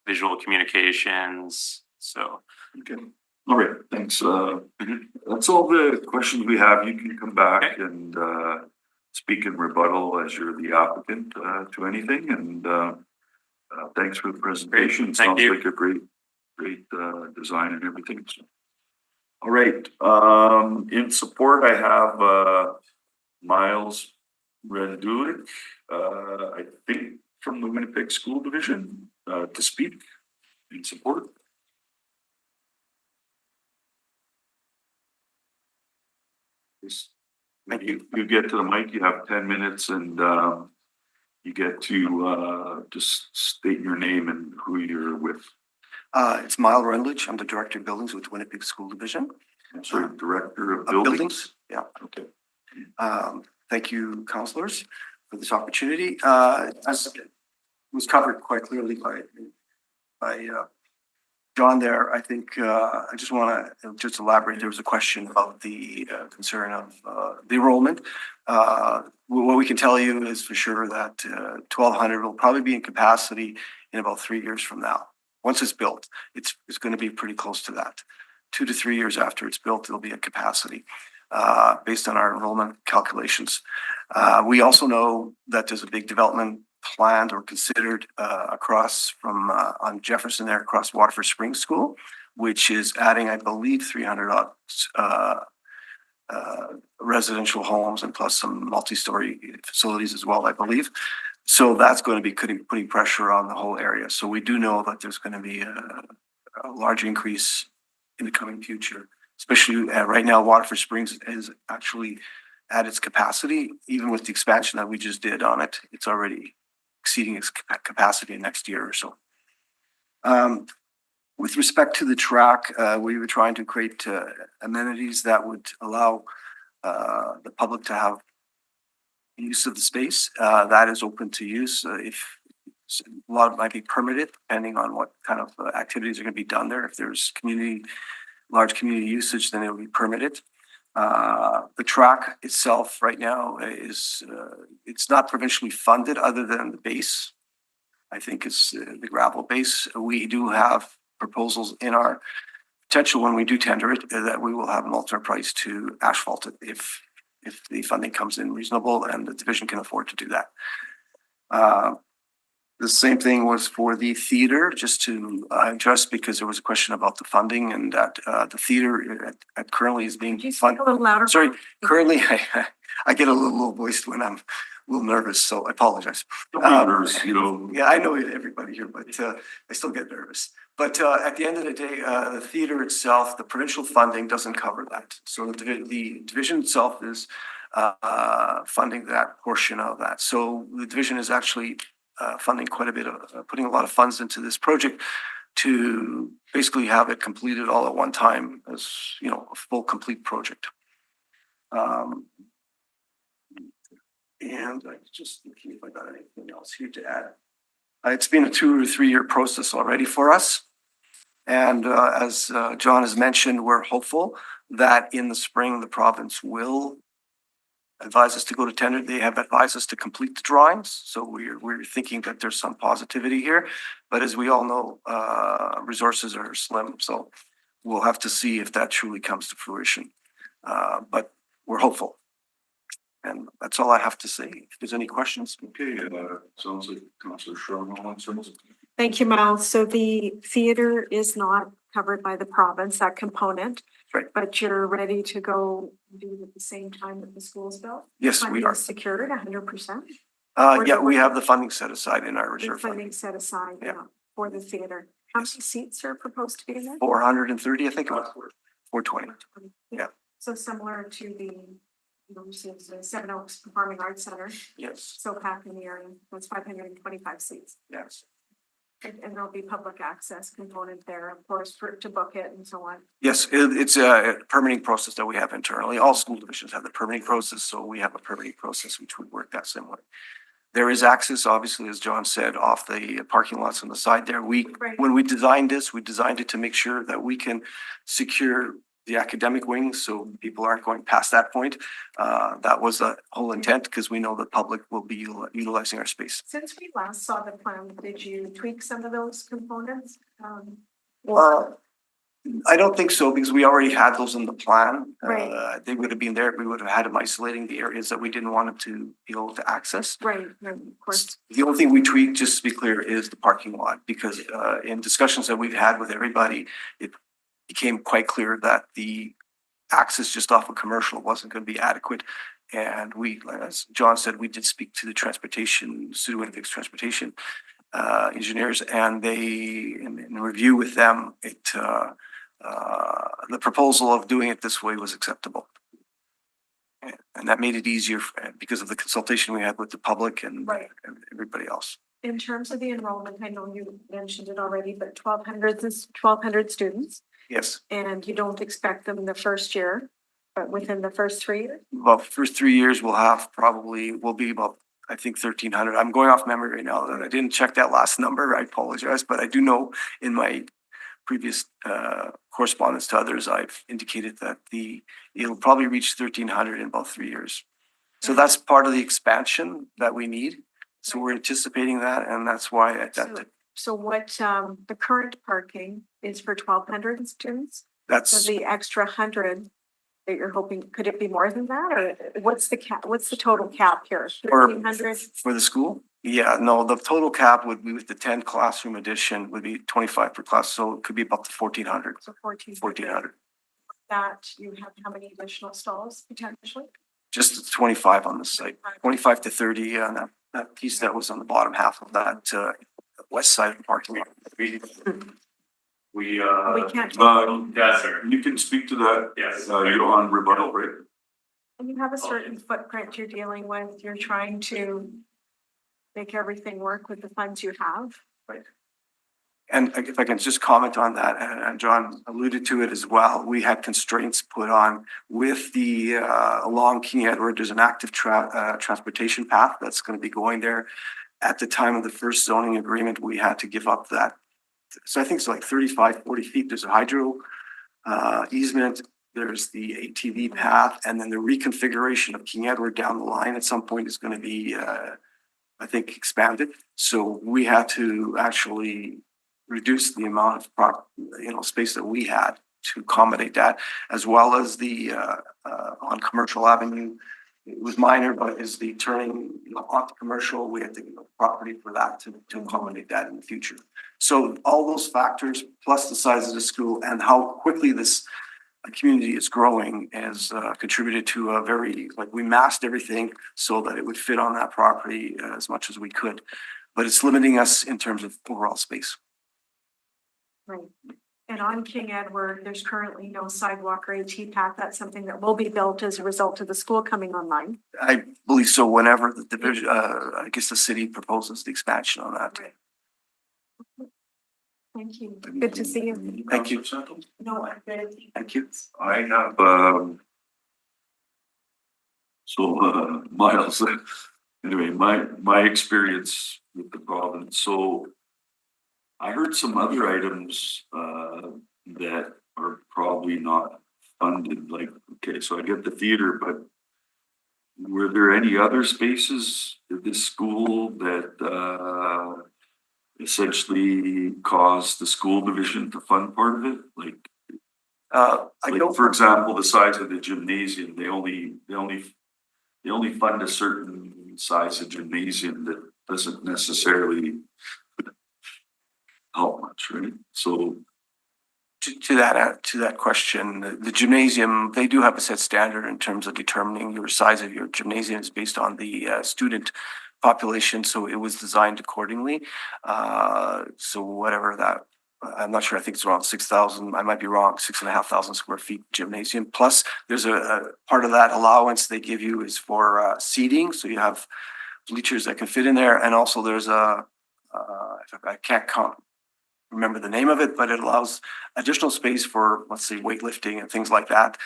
visual communications. So. Okay. All right. Thanks. That's all the questions we have. You can come back and speak in rebuttal as you're the applicant to anything. And thanks for the presentation. Thank you. Sounds like a great great design and everything. So. All right, in support, I have Miles Rendulic, I think from the Winnipeg School Division, to speak in support. When you get to the mic, you have 10 minutes and you get to just state your name and who you're with. It's Miles Rendulic. I'm the Director of Buildings with Winnipeg School Division. I'm sorry, Director of Of Buildings. Buildings, yeah. Okay. Thank you, councilors, for this opportunity. As was covered quite clearly by John there, I think I just want to just elaborate. There was a question about the concern of the enrollment. What we can tell you is for sure that 1,200 will probably be in capacity in about 3 years from now. Once it's built, it's going to be pretty close to that. 2 to 3 years after it's built, it'll be at capacity based on our enrollment calculations. We also know that there's a big development planned or considered across from on Jefferson there across Waterford Springs School, which is adding, I believe, 300 residential homes and plus some multi-story facilities as well, I believe. So that's going to be putting pressure on the whole area. So we do know that there's going to be a large increase in the coming future, especially right now. Waterford Springs is actually at its capacity, even with the expansion that we just did on it. It's already exceeding its capacity next year or so. With respect to the track, we were trying to create amenities that would allow the public to have use of the space. That is open to use. If a lot of it might be permitted, depending on what kind of activities are going to be done there. If there's large community usage, then it'll be permitted. The track itself right now is it's not provincially funded other than the base. I think it's the gravel base. We do have proposals in our potential when we do tender it that we will have an alternate price to asphalt it if the funding comes in reasonable and the division can afford to do that. The same thing was for the theater, just to address, because there was a question about the funding and that the theater currently is being Could you speak funded. a little louder? Sorry, currently I get a little low voiced when I'm a little nervous, so I apologize. Don't be nervous, you know. Yeah, I know everybody here, but I still get nervous. But at the end of the day, the theater itself, the provincial funding doesn't cover that. So the division itself is funding that portion of that. So the division is actually funding quite a bit of, putting a lot of funds into this project to basically have it completed all at one time as, you know, a full complete project. And I just looking if I got anything else here to add. It's been a 2 or 3 year process already for us. And as John has mentioned, we're hopeful that in the spring, the province will advise us to go to tender. They have advised us to complete the drawings. So we're thinking that there's some positivity here. But as we all know, resources are slim. So we'll have to see if that truly comes to fruition. But we're hopeful. And that's all I have to say. If there's any questions. Okay, sounds like Councillor Sharma wants to. Thank you, Miles. So the theater is not covered by the province, that component. Right. But you're ready to go do it at the same time that the school's built? Yes, we Funding are. is secured 100%? Yeah, we have the funding set aside in our The reserve funding fund. set aside, Yeah. for the theater. How many seats are proposed to be in there? 430, I think it was. 420. Yeah. So similar to the, the Seven Oaks Performing Arts Center, Yes, so packed in the area, that's 525 seats. yes. And there'll be public access component there, of course, to book it and so on. Yes, it's a permitting process that we have internally. All school divisions have the permitting process, so we have a permitting process which would work that same way. There is access, obviously, as John said, off the parking lots on the side there. Right. When we designed this, we designed it to make sure that we can secure the academic wings, so people aren't going past that point. That was the whole intent, because we know the public will be utilizing our space. Since we last saw the plan, did you tweak some of those components? I don't think so, because we already had those in the plan. Right. They would have been there. We would have had them isolating the areas that we didn't want them to be able to access. Right, of course. The only thing we tweaked, just to be clear, is the parking lot, because in discussions that we've had with everybody, it became quite clear that the access just off of commercial wasn't going to be adequate. And we, as John said, we did speak to the transportation, City of Winnipeg's transportation engineers, and they, in review with them, the proposal of doing it this way was acceptable. And that made it easier because of the consultation we had with the public and Right. everybody else. In terms of the enrollment, I know you mentioned it already, but 1,200 students, Yes, and you don't expect them the first year, but within the first 3 years? well, first 3 years we'll be about, I think, 1,300. I'm going off memory right now. I didn't check that last number. I apologize, but I do know in my previous correspondence to others, I've indicated that it'll probably reach 1,300 in about 3 years. So that's part of the expansion that we need. So we're anticipating that, and that's why at that, So what, the current parking is for 1,200 students? So that's the extra 100 that you're hoping, could it be more than that? Or what's the cap, what's the total cap here? Or- 1,300? for the school. Yeah, no, the total cap would be with the 10 classroom addition would be 25 per class, so it could be up to 1,400. So 1,400. 1,400. That you have how many additional stalls potentially? Just 25 on the site, 25 to 30 on that piece that was on the bottom half of that west side of the parking lot. We We can't. yes, sir. You can speak to that. Yes. You're on rebuttal, right? And you have a certain footprint you're dealing with, you're trying to make everything work with the funds you have. And if I can just comment on that, and John alluded to it as well, we had constraints put on with the along King Edward. There's an active transportation path that's going to be going there. At the time of the first zoning agreement, we had to give up that. So I think it's like 35, 40 feet. There's a hydro easement. There's the ATV path, and then the reconfiguration of King Edward down the line at some point is going to be, I think, expanded. So we had to actually reduce the amount of space that we had to accommodate that, as well as the on Commercial Avenue. It was minor, but is the turning onto commercial, we had to give up property for that to accommodate that in the future. So all those factors, plus the size of the school and how quickly this community is growing, has contributed to a very, we massed everything so that it would fit on that property as much as we could. But it's limiting us in terms of overall space. Right. And on King Edward, there's currently no sidewalk or AT path. That's something that will be built as a result of the school coming online. I believe so whenever the division, I guess the city proposes the expansion on that. Right. Thank you. Good to see you. Thank you. No, I'm good. Thank you. I have, Miles, anyway, my experience with the province, so I heard some other items, that are probably not funded, like, okay, so I get the theater, but were there any other spaces at this school that, essentially caused the school division to fund part of it? Like, for example, the size of the gymnasium, they only fund a certain size of gymnasium that doesn't necessarily help much, right? So To that question, the gymnasium, they do have a set standard in terms of determining your size of your gymnasium is based on the student population, so it was designed accordingly. So whatever that, I'm not sure, I think it's around 6,000, I might be wrong, 6,500 square feet gymnasium. Plus, there's a part of that allowance they give you is for seating, so you have bleachers that can fit in there, and also there's I can't remember the name of it, but it allows additional space for, let's say, weightlifting and things like that,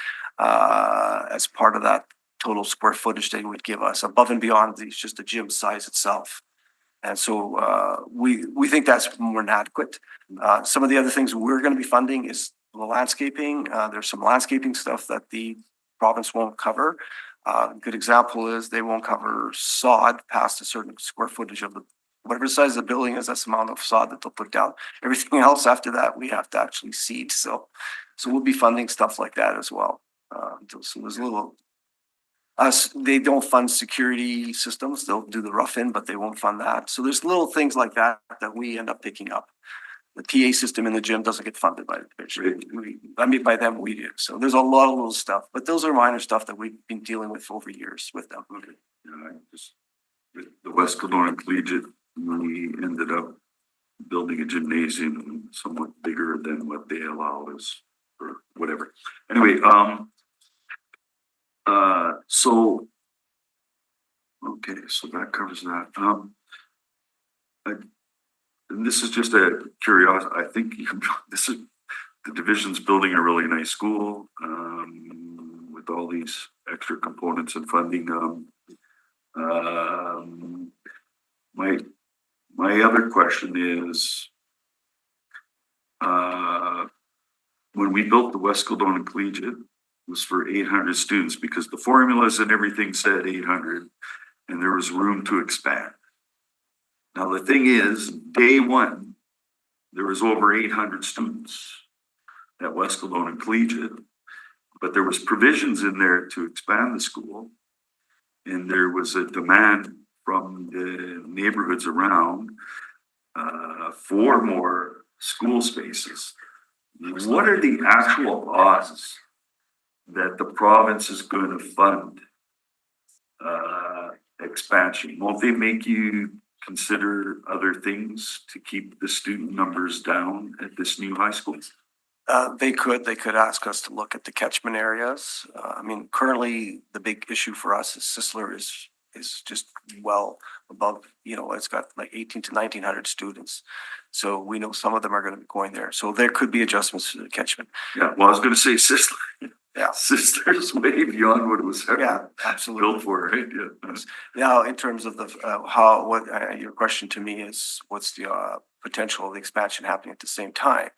as part of that total square footage they would give us above and beyond just the gym size itself. And so we think that's more than adequate. Some of the other things we're going to be funding is the landscaping. There's some landscaping stuff that the province won't cover. Good example is they won't cover sod past a certain square footage of the whatever size the building is, that's the amount of facade that they'll put down. Everything else after that, we have to actually seed, so we'll be funding stuff like that as well. So there's a little. They don't fund security systems, they'll do the rough in, but they won't fund that. So there's little things like that that we end up picking up. The PA system in the gym doesn't get funded by the division. By them, we do. So there's a lot of little stuff, but those are minor stuff that we've been dealing with for over years with them. Okay, yeah, I just, with the West Kelowna Collegiate, we ended up building a gymnasium somewhat bigger than what they allow us, or whatever. Anyway, so, okay, so that covers that. And this is just a curiosity, I think this is, the division's building a really nice school, with all these extra components and funding. My other question is, when we built the West Kelowna Collegiate, it was for 800 students because the formulas and everything said 800 and there was room to expand. Now, the thing is, day one, there was over 800 students at West Kelowna Collegiate, but there was provisions in there to expand the school. And there was a demand from the neighborhoods around for more school spaces. What are the actual odds that the province is going to fund expansion? Won't they make you consider other things to keep the student numbers down at this new high school? They could ask us to look at the catchment areas. I mean, currently, the big issue for us is Sisler is just well above, it's got like 18 to 1900 students. So we know some of them are going to be going there. So there could be adjustments to the catchment. Yeah, well, I was going to say Sisler. Yeah. Sisler's way beyond what it was ever Yeah, absolutely. built for, right? Yeah. Now, in terms of the, your question to me is, what's the potential of the expansion happening at the same time?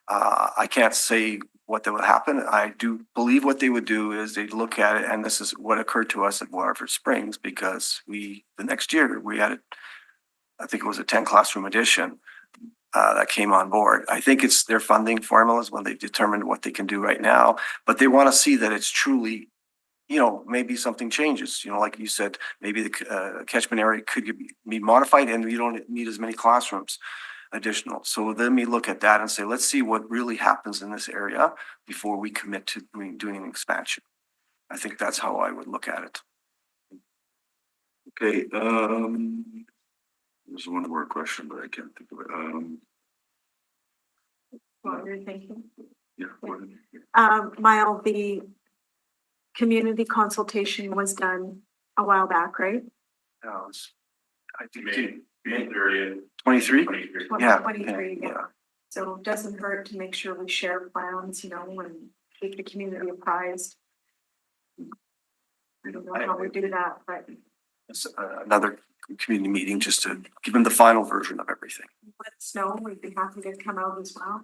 I can't say what that would happen. I do believe what they would do is they'd look at it, and this is what occurred to us at Waterford Springs, because the next year we had, I think it was a 10 classroom addition that came on board. I think it's their funding formulas when they've determined what they can do right now, but they want to see that it's truly, maybe something changes, like you said, maybe the catchment area could be modified and you don't need as many classrooms additional. So then we look at that and say, let's see what really happens in this area before we commit to doing an expansion. I think that's how I would look at it. Okay, there's one more question, but I can't think of it. While you're thinking. Yeah. Mile, the community consultation was done a while back, right? I think 23? 2023, Yeah. So it doesn't hurt to make sure we share plans, and keep the community apprised. I don't know how we do that, but It's another community meeting just to give them the final version of everything. let us know. We'd be happy to come out as well.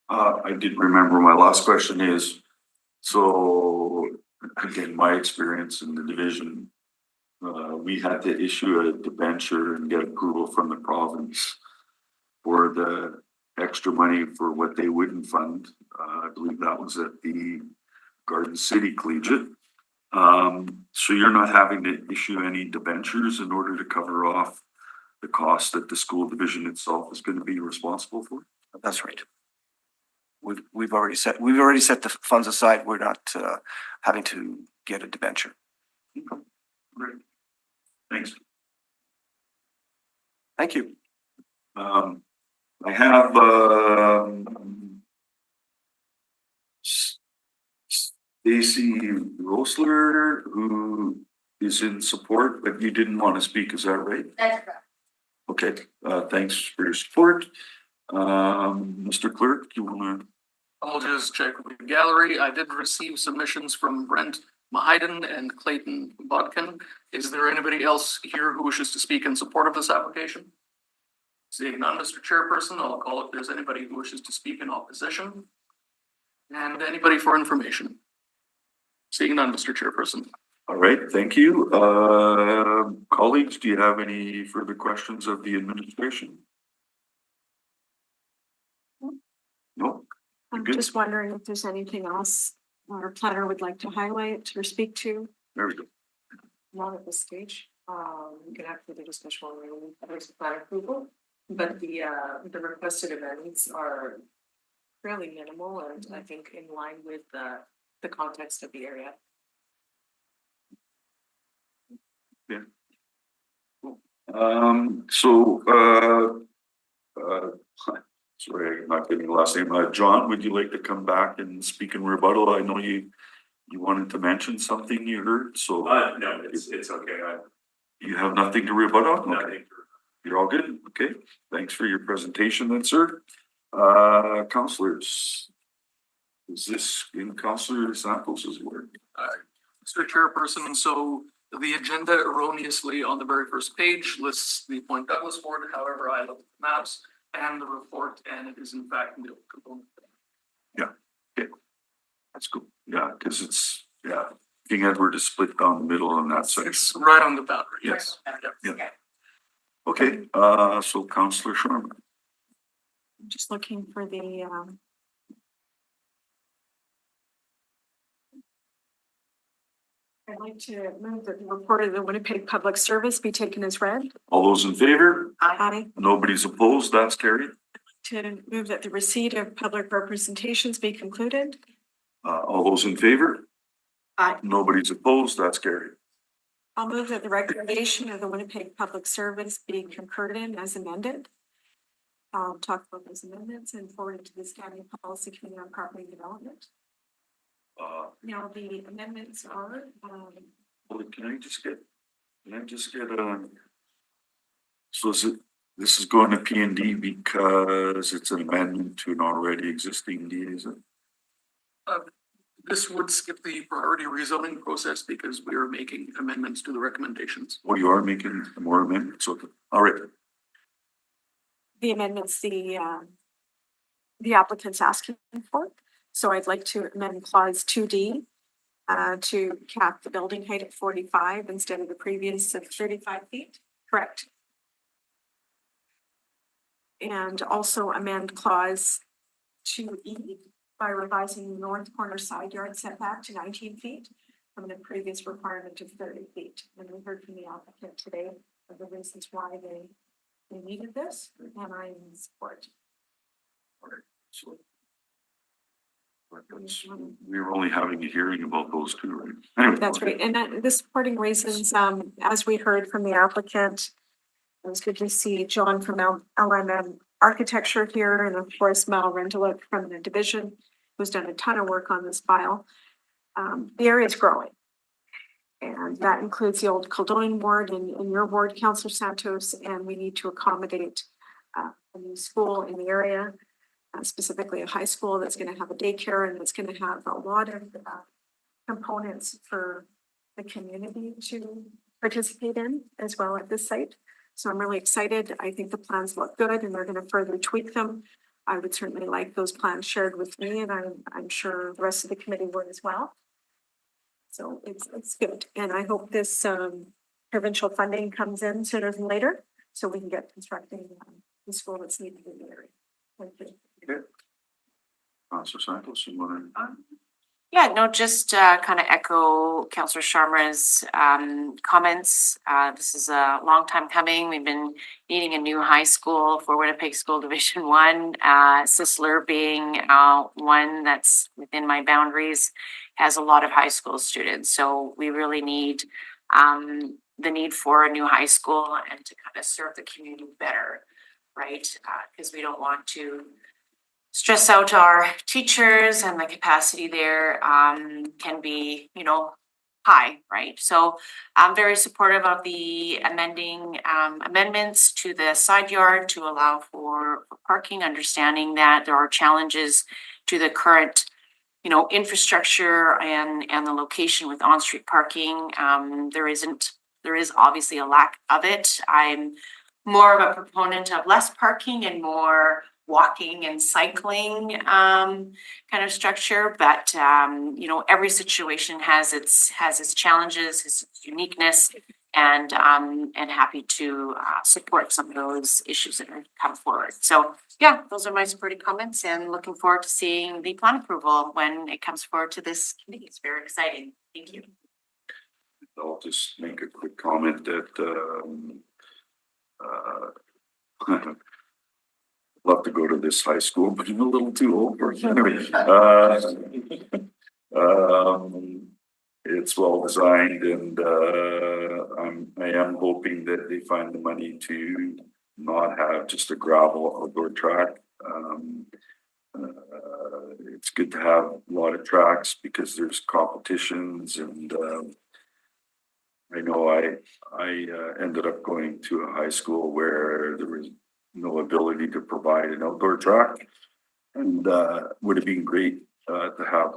I did remember my last question is, so again, my experience in the division, we had to issue a debenture and get approval from the province for the extra money for what they wouldn't fund. I believe that was at the Garden City Collegiate. So you're not having to issue any debentures in order to cover off the cost that the school division itself is going to be responsible for? That's right. We've already set the funds aside. We're not having to get a debenture. Great. Thanks. Thank you. I have Stacy Rosler, who is in support, but you didn't want to speak, is that right? That's correct. Okay, thanks for your support. Mr. Clerk, you wanna? I'll just check with the gallery. I did receive submissions from Brent Mahiden and Clayton Bodkin. Is there anybody else here who wishes to speak in support of this application? Seeing none, Mr. Chairperson, I'll call if there's anybody who wishes to speak in opposition. And anybody for information? Seeing none, Mr. Chairperson. All right, thank you. Colleagues, do you have any further questions of the administration? No? I'm Good. just wondering if there's anything else our planner would like to highlight or speak to. There we go. Not at this stage. We can have further discussion on the plan approval, but the requested amendments are fairly minimal and I think in line with the context of the area. Sorry, I'm not getting the last name. John, would you like to come back and speak in rebuttal? I know you wanted to mention something you heard, so. No, it's okay. You have nothing to rebut on? Okay. Nothing. You're all good? Okay, thanks for your presentation then, sir. Councilors. Is this in Councilor Santos' word? Mr. Chairperson, so the agenda erroneously on the very first page lists the Point Douglas Ward. However, I looked at the maps and the report and it is in fact the component. That's cool. Yeah, because it's, King Edward is split down the middle on that side. It's right on the boundary. Yes. Yeah. Yeah. Okay, so Councilor Sharma. I'm just looking for the, I'd like to move that the report of the Winnipeg Public Service be taken as read. All those in favor? Aye. Nobody's opposed, that's carried. To move that the receipt of public representations be concluded. All those in favor? Aye. Nobody's opposed, that's carried. I'll move that the recommendation of the Winnipeg Public Service be concurred in as amended. I'll talk about those amendments and forward it to the Standing Policy Committee on Property Development. Now, the amendments are, Well, can I just get, so is it, this is going to P and D because it's an amendment to an already existing D, is it? This would skip the priority rezoning process because we are making amendments to the recommendations. Well, you are making more amendments, okay, all right. the amendments the applicant's asking for. So I'd like to amend clause 2D to cap the building height at 45 instead of the previous of 35 feet. Correct. And also amend clause 2E by revising the north corner side yard setback to 19 feet from the previous requirement of 30 feet. And we heard from the applicant today of the reasons why they needed this, and I'm in support. So. We were only having a hearing about those two, right? Anyway, That's okay. right, and that the supporting reasons, as we heard from the applicant, it was good to see John from LMM Architecture here, and of course Mal Rendelik from the division, who's done a ton of work on this file. The area is growing. And that includes the old Kildonan ward and your ward, Councillor Santos, and we need to accommodate a new school in the area, specifically a high school that's going to have a daycare and that's going to have a lot of components for the community to participate in as well at this site. So I'm really excited. I think the plans look good and they're going to further tweak them. I would certainly like those plans shared with me, and I'm sure the rest of the committee would as well. So it's good, and I hope this provincial funding comes in sooner than later, so we can get constructing the school that's needed in the area. Thank you. Okay. Councillor Santos, you want to? Yeah, no, just kind of echo Councillor Sharma's comments. This is a long time coming. We've been needing a new high school for Winnipeg School Division 1. Sisler being one that's within my boundaries, has a lot of high school students. So we really need the need for a new high school and to kind of serve the community better, right? Because we don't want to stress out our teachers, and the capacity there can be, high, right? So I'm very supportive of the amendments to the side yard to allow for parking, understanding that there are challenges to the current, infrastructure and the location with on-street parking. There is obviously a lack of it. I'm more of a proponent of less parking and more walking and cycling kind of structure, but you know, every situation has its challenges, its uniqueness, and happy to support some of those issues that are come forward. So yeah, those are my supporting comments, and looking forward to seeing the plan approval when it comes forward to this committee. It's very exciting. Thank you. I'll just make a quick comment that love to go to this high school, but I'm a little too old for it. Anyway, it's well designed, and I am hoping that they find the money to not have just a gravel outdoor track. It's good to have a lot of tracks because there's competitions, and I know I ended up going to a high school where there was no ability to provide an outdoor track, and would have been great to have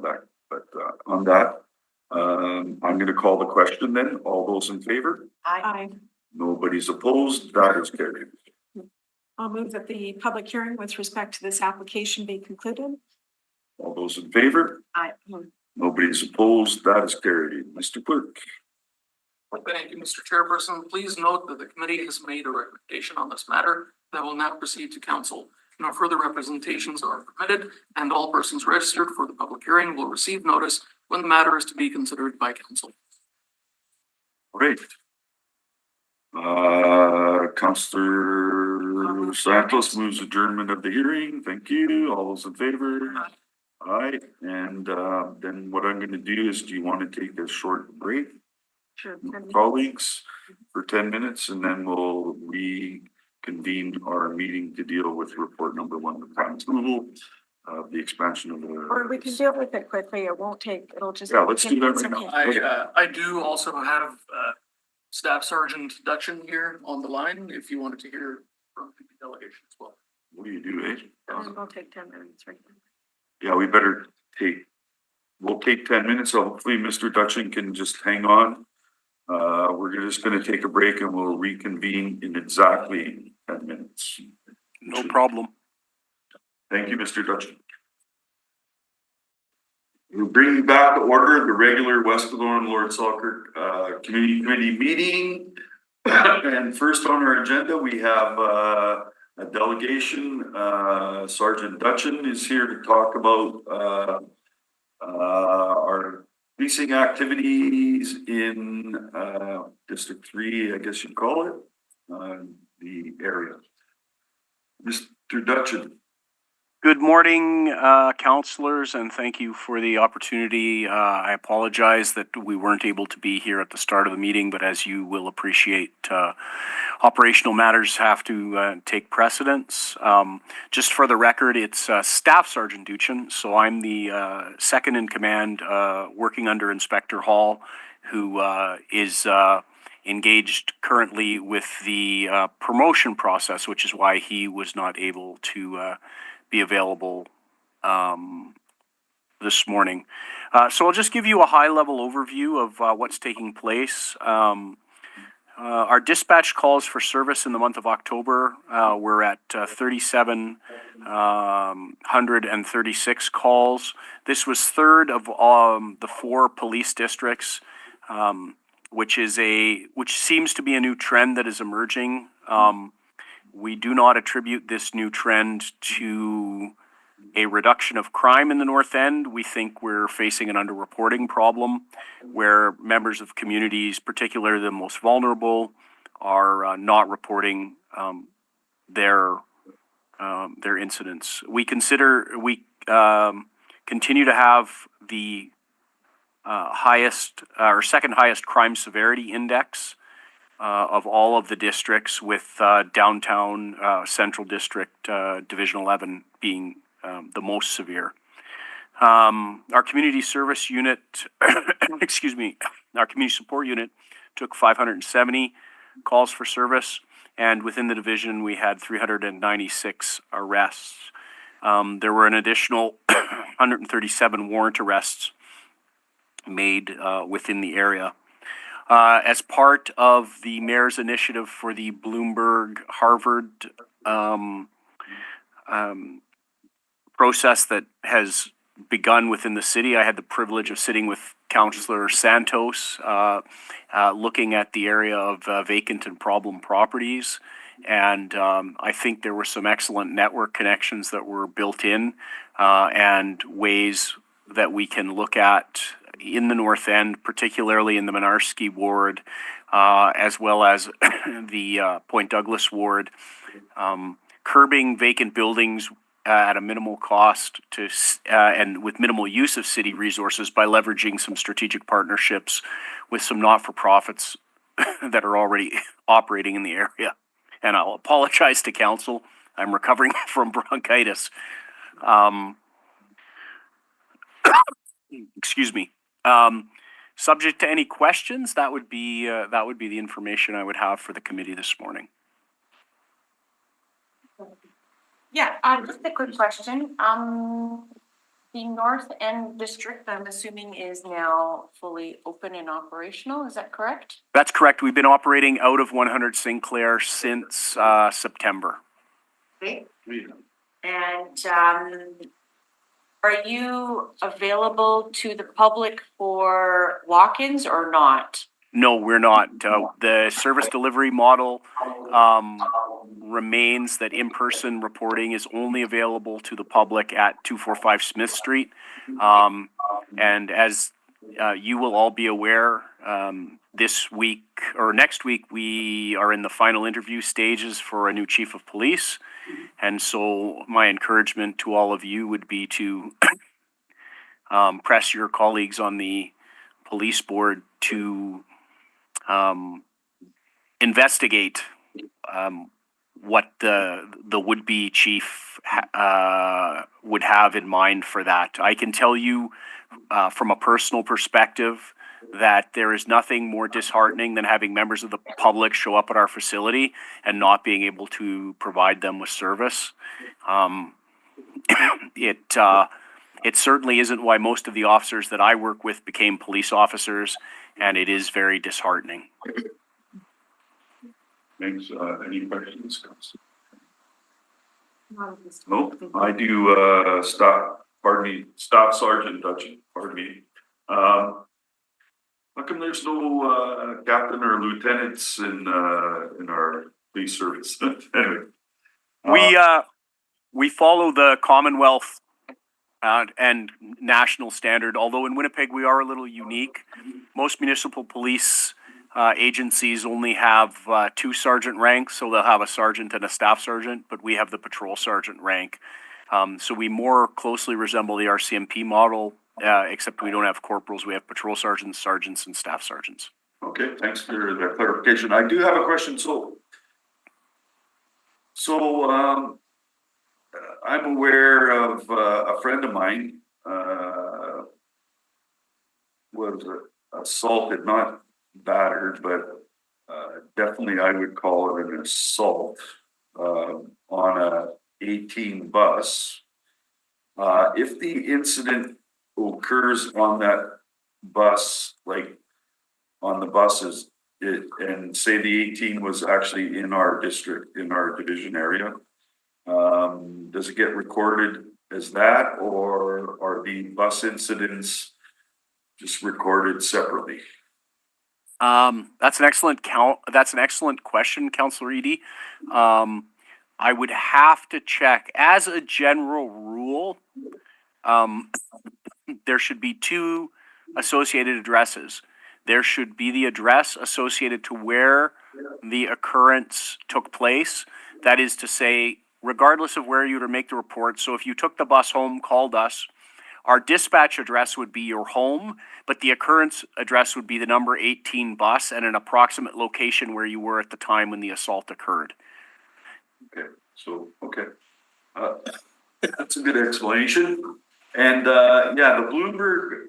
that. But on that, I'm going to call the question then. All those in favor? Aye. Nobody's opposed. That is carried. I'll move that the public hearing with respect to this application be concluded. All those in favor? Aye. Nobody's opposed. That is carried. Mr. Clerk. Thank you, Mr. Chairperson. Please note that the committee has made a recommendation on this matter that will now proceed to council. No further representations are permitted, and all persons registered for the public hearing will receive notice when the matter is to be considered by council. Great. Councillor Santos moves adjournment of the hearing. Thank you. All those in favor? Aye. And then what I'm going to do is, do you want to take a short break, Sure. colleagues, for 10 minutes, and then we'll reconvene our meeting to deal with report number 1, the plan approval of the expansion of the. Or we can deal with it quickly. It won't take, it'll just. Yeah, let's do that it's right now. okay. I do also have Staff Sergeant Dutchin here on the line if you wanted to hear from the delegation as well. What do you do, eh? It'll take 10 minutes, right? Yeah, we'll take 10 minutes. So hopefully Mr. Dutchin can just hang on. We're just going to take a break and we'll reconvene in exactly 10 minutes. No problem. Thank you, Mr. Dutchin. We're bringing back to order the regular West Kelowna Lord Selkirk Committee meeting. And first on our agenda, we have a delegation. Sergeant Dutchin is here to talk about our policing activities in District 3, I guess you'd call it, the area. Mr. Dutchin. Good morning, councillors, and thank you for the opportunity. I apologize that we weren't able to be here at the start of the meeting, but as you will appreciate, operational matters have to take precedence. Just for the record, it's Staff Sergeant Dutchin, so I'm the second in command working under Inspector Hall, who is engaged currently with the promotion process, which is why he was not able to be available this morning. So I'll just give you a high-level overview of what's taking place. Our dispatch calls for service in the month of October, we're at 3,736 calls. This was third of the 4 police districts, which seems to be a new trend that is emerging. We do not attribute this new trend to a reduction of crime in the North End. We think we're facing an underreporting problem where members of communities, particularly the most vulnerable, are not reporting their incidents. We continue to have the highest or second highest crime severity index of all of the districts, with downtown Central District Division 11 being the most severe. Our community service unit, excuse me, our community support unit took 570 calls for service, and within the division we had 396 arrests. There were an additional 137 warrant arrests made within the area. As part of the mayor's initiative for the Bloomberg Harvard process that has begun within the city. I had the privilege of sitting with Councillor Santos, looking at the area of vacant and problem properties. And I think there were some excellent network connections that were built in, and ways that we can look at in the North End, particularly in the Minarski ward, as well as the Point Douglas ward, curbing vacant buildings at a minimal cost to and with minimal use of city resources by leveraging some strategic partnerships with some not-for-profits that are already operating in the area. And I'll apologize to council. I'm recovering from bronchitis. Excuse me. Subject to any questions, that would be the information I would have for the committee this morning. Yeah, just a quick question. The North End District, I'm assuming, is now fully open and operational. Is that correct? That's correct. We've been operating out of 100 Sinclair since September. Okay. And are you available to the public for walk-ins or not? No, we're not. The service delivery model remains that in-person reporting is only available to the public at 245 Smith Street. And as you will all be aware, this week or next week, we are in the final interview stages for a new chief of police. And so my encouragement to all of you would be to press your colleagues on the police board to investigate what the would-be chief would have in mind for that. I can tell you from a personal perspective that there is nothing more disheartening than having members of the public show up at our facility and not being able to provide them with service. It certainly isn't why most of the officers that I work with became police officers, and it is very disheartening. Thanks. Any questions? No, I do, Staff Sergeant Dutchy, pardon me. How come there's no captain or lieutenants in our police service? Anyway. We follow the Commonwealth and national standard, although in Winnipeg we are a little unique. Most municipal police agencies only have 2 sergeant ranks, so they'll have a sergeant and a staff sergeant, but we have the patrol sergeant rank. So we more closely resemble the RCMP model, except we don't have corporals. We have patrol sergeants, sergeants, and staff sergeants. Okay, thanks for the clarification. I do have a question. So I'm aware of a friend of mine was assaulted, not battered, but definitely I would call it an assault on a 18 bus. If the incident occurs on that bus, like on the buses, and say the 18 was actually in our district, in our division area, does it get recorded as that, or are the bus incidents just recorded separately? That's an excellent question, Councillor Eady. I would have to check. As a general rule, there should be 2 associated addresses. There should be the address associated to where the occurrence took place. That is to say, regardless of where you were to make the report. So if you took the bus home, called us, our dispatch address would be your home, but the occurrence address would be the number 18 bus and an approximate location where you were at the time when the assault occurred. Okay, so, okay. That's a good explanation. And yeah, the Bloomberg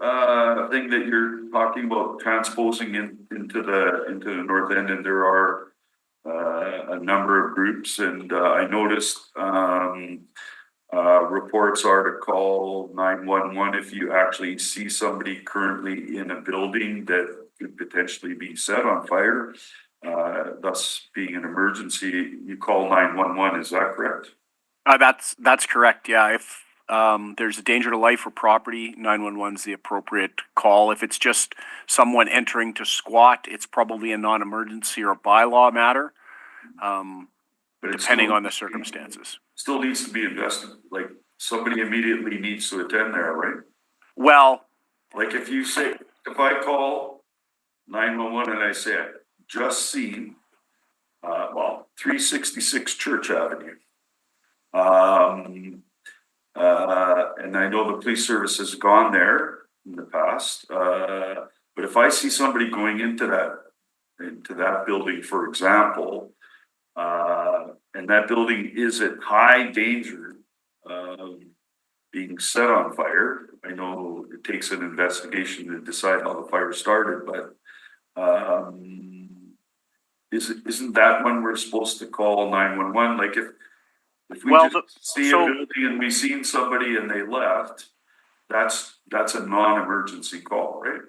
thing that you're talking about transposing into the North End, and there are a number of groups, and I noticed reports are to call 911 if you actually see somebody currently in a building that could potentially be set on fire, thus being an emergency. You call 911, is that correct? That's correct, yeah. If, there's a danger to life or property, 911 is the appropriate call. If it's just someone entering to squat, it's probably a non-emergency or a bylaw matter, But it's depending still- on the circumstances. Still needs to be invested, like somebody immediately needs to attend there, right? Well, Like if you say, if I call 911 and I say, I just seen, 366 Church Avenue. And I know the police service has gone there in the past, but if I see somebody going into that building, for example, and that building is at high danger of being set on fire. I know it takes an investigation to decide how the fire started, but isn't that when we're supposed to call 911? Like if we Well, just see a so- building and we seen somebody and they left, that's a non-emergency call, right?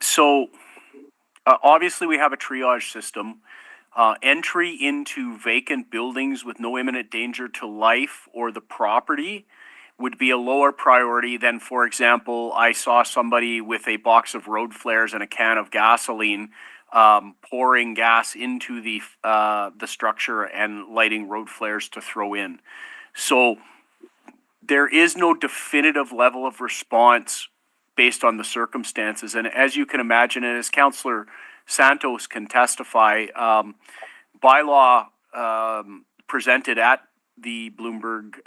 so, obviously we have a triage system. Entry into vacant buildings with no imminent danger to life or the property would be a lower priority than, for example, I saw somebody with a box of road flares and a can of gasoline, pouring gas into the structure and lighting road flares to throw in. So there is no definitive level of response based on the circumstances. And as you can imagine, and as Councillor Santos can testify, bylaw presented at the Bloomberg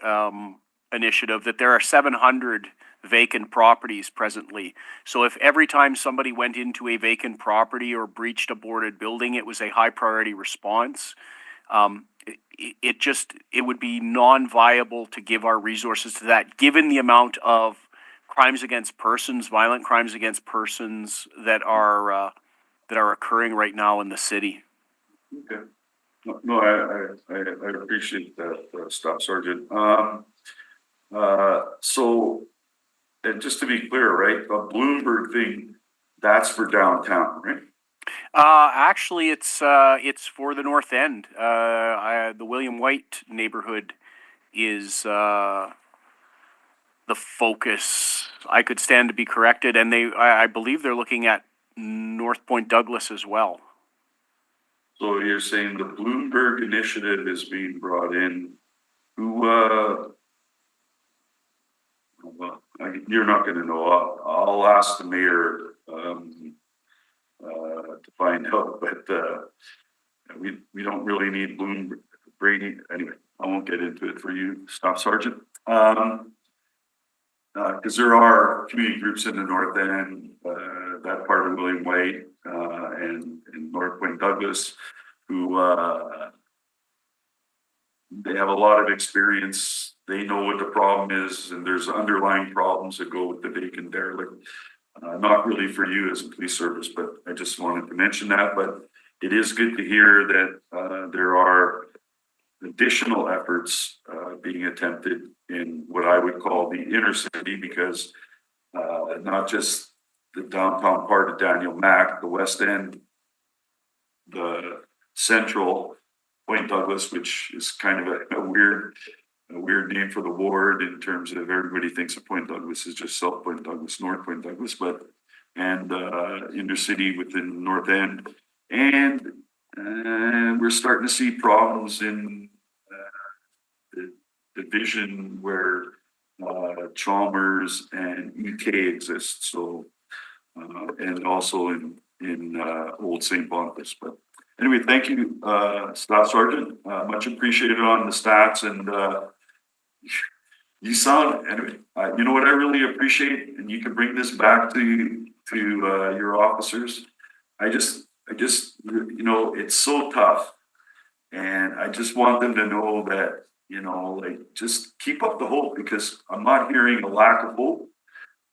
initiative that there are 700 vacant properties presently. So if every time somebody went into a vacant property or breached a boarded building, it was a high priority response, it would be non-viable to give our resources to that, given the amount of crimes against persons, violent crimes against persons that are occurring right now in the city. Okay. No, I appreciate that, Staff Sergeant. So, and just to be clear, right, the Bloomberg thing, that's for downtown, right? Actually, it's for the North End. The William White neighborhood is the focus. I could stand to be corrected, and I believe they're looking at North Point Douglas as well. So you're saying the Bloomberg initiative is being brought in, who, well, you're not gonna know, I'll ask the mayor, to find out, but, we don't really need Bloomberg, Brady, anyway, I won't get into it for you, Staff Sergeant. Cause there are community groups in the North End, that part of William White, and North Point Douglas, who, they have a lot of experience. They know what the problem is, and there's underlying problems that go with the vacant derelict. Not really for you as a police service, but I just wanted to mention that. But it is good to hear that there are additional efforts being attempted in what I would call the inner city, because not just the downtown part of Daniel Mac, the West End, the central Point Douglas, which is kind of a weird name for the ward in terms of everybody thinks of Point Douglas is just South Point Douglas, North Point Douglas, but and inner city within the North End, and we're starting to see problems in the division where Chalmers and EK exist. So and also in Old St. Boniface, but. Anyway, thank you, Staff Sergeant. Much appreciated on the stats, and you sound anyway. You know what I really appreciate, and you can bring this back to your officers. I just you know, it's so tough, and I just want them to know that, you know, like, just keep up the hope, because I'm not hearing a lack of hope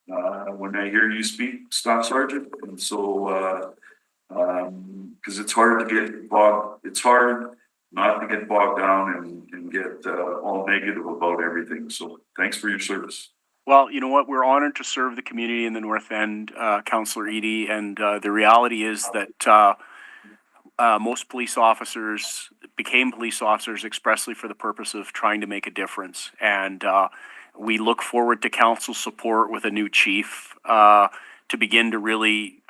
when I hear you speak, Staff Sergeant, and so. Because it's hard to get it's hard not to get bogged down and get all negative about everything. So thanks for your service. Well, you know what? We're honored to serve the community in the North End, Councillor Eady, and the reality is that most police officers became police officers expressly for the purpose of trying to make a difference. And we look forward to council support with a new chief to begin to really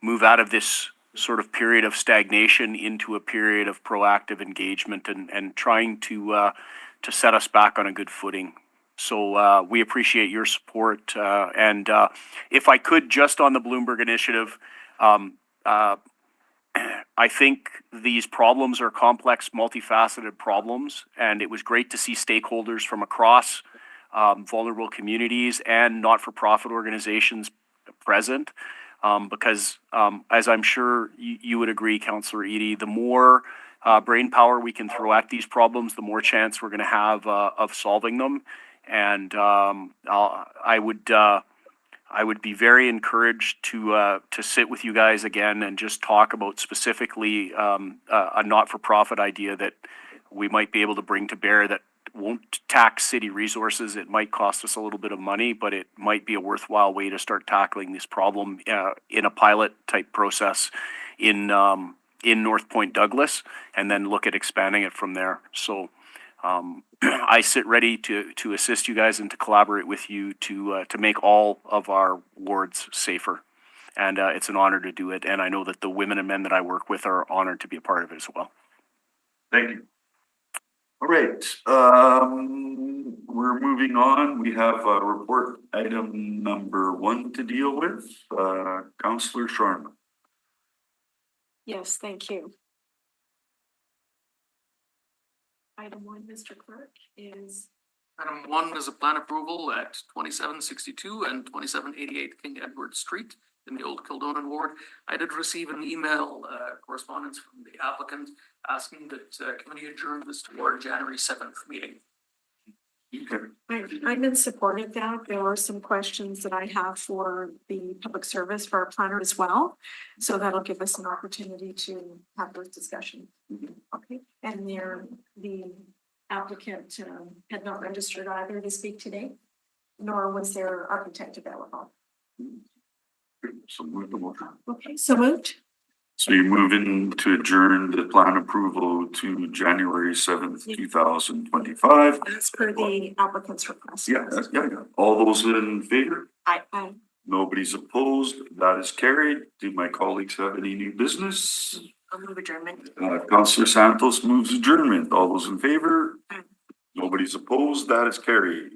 move out of this sort of period of stagnation into a period of proactive engagement and trying to set us back on a good footing. So we appreciate your support. And if I could, just on the Bloomberg Initiative, I think these problems are complex, multifaceted problems, and it was great to see stakeholders from across vulnerable communities and not-for-profit organizations present. Because as I'm sure you would agree, Councillor Eadie, the more brain power we can throw at these problems, the more chance we're going to have of solving them. And I would be very encouraged to sit with you guys again and just talk about specifically a not-for-profit idea that we might be able to bring to bear that won't tax city resources. It might cost us a little bit of money, but it might be a worthwhile way to start tackling this problem in a pilot type process in North Point Douglas, and then look at expanding it from there. So I sit ready to assist you guys and to collaborate with you to make all of our wards safer. And it's an honor to do it. And I know that the women and men that I work with are honored to be a part of it as well. Thank you. All right, we're moving on. We have report item number 1 to deal with. Councillor Sharma. Yes, thank you. Item 1, Mr. Clerk, is Item 1 is a plan approval at 2762 and 2788 King Edward Street in the Old Kildonan Ward. I did receive an email correspondence from the applicant asking that committee adjourn this to our January 7th meeting. Okay. I'm in support of that. There are some questions that I have for the public service for our planner as well. So that'll give us an opportunity to have those discussions. Okay, and the applicant had not registered either to speak today, nor was their architect available. So move the motion. Okay, so moved. So you're moving to adjourn the plan approval to January 7th, 2025. As per the applicant's request. Yeah, yeah. All those in favor? Aye. Nobody's opposed. That is carried. Do my colleagues have any new business? I'll move adjournment. Councillor Santos moves adjournment. All those in favor? Aye. Nobody's opposed. That is carried.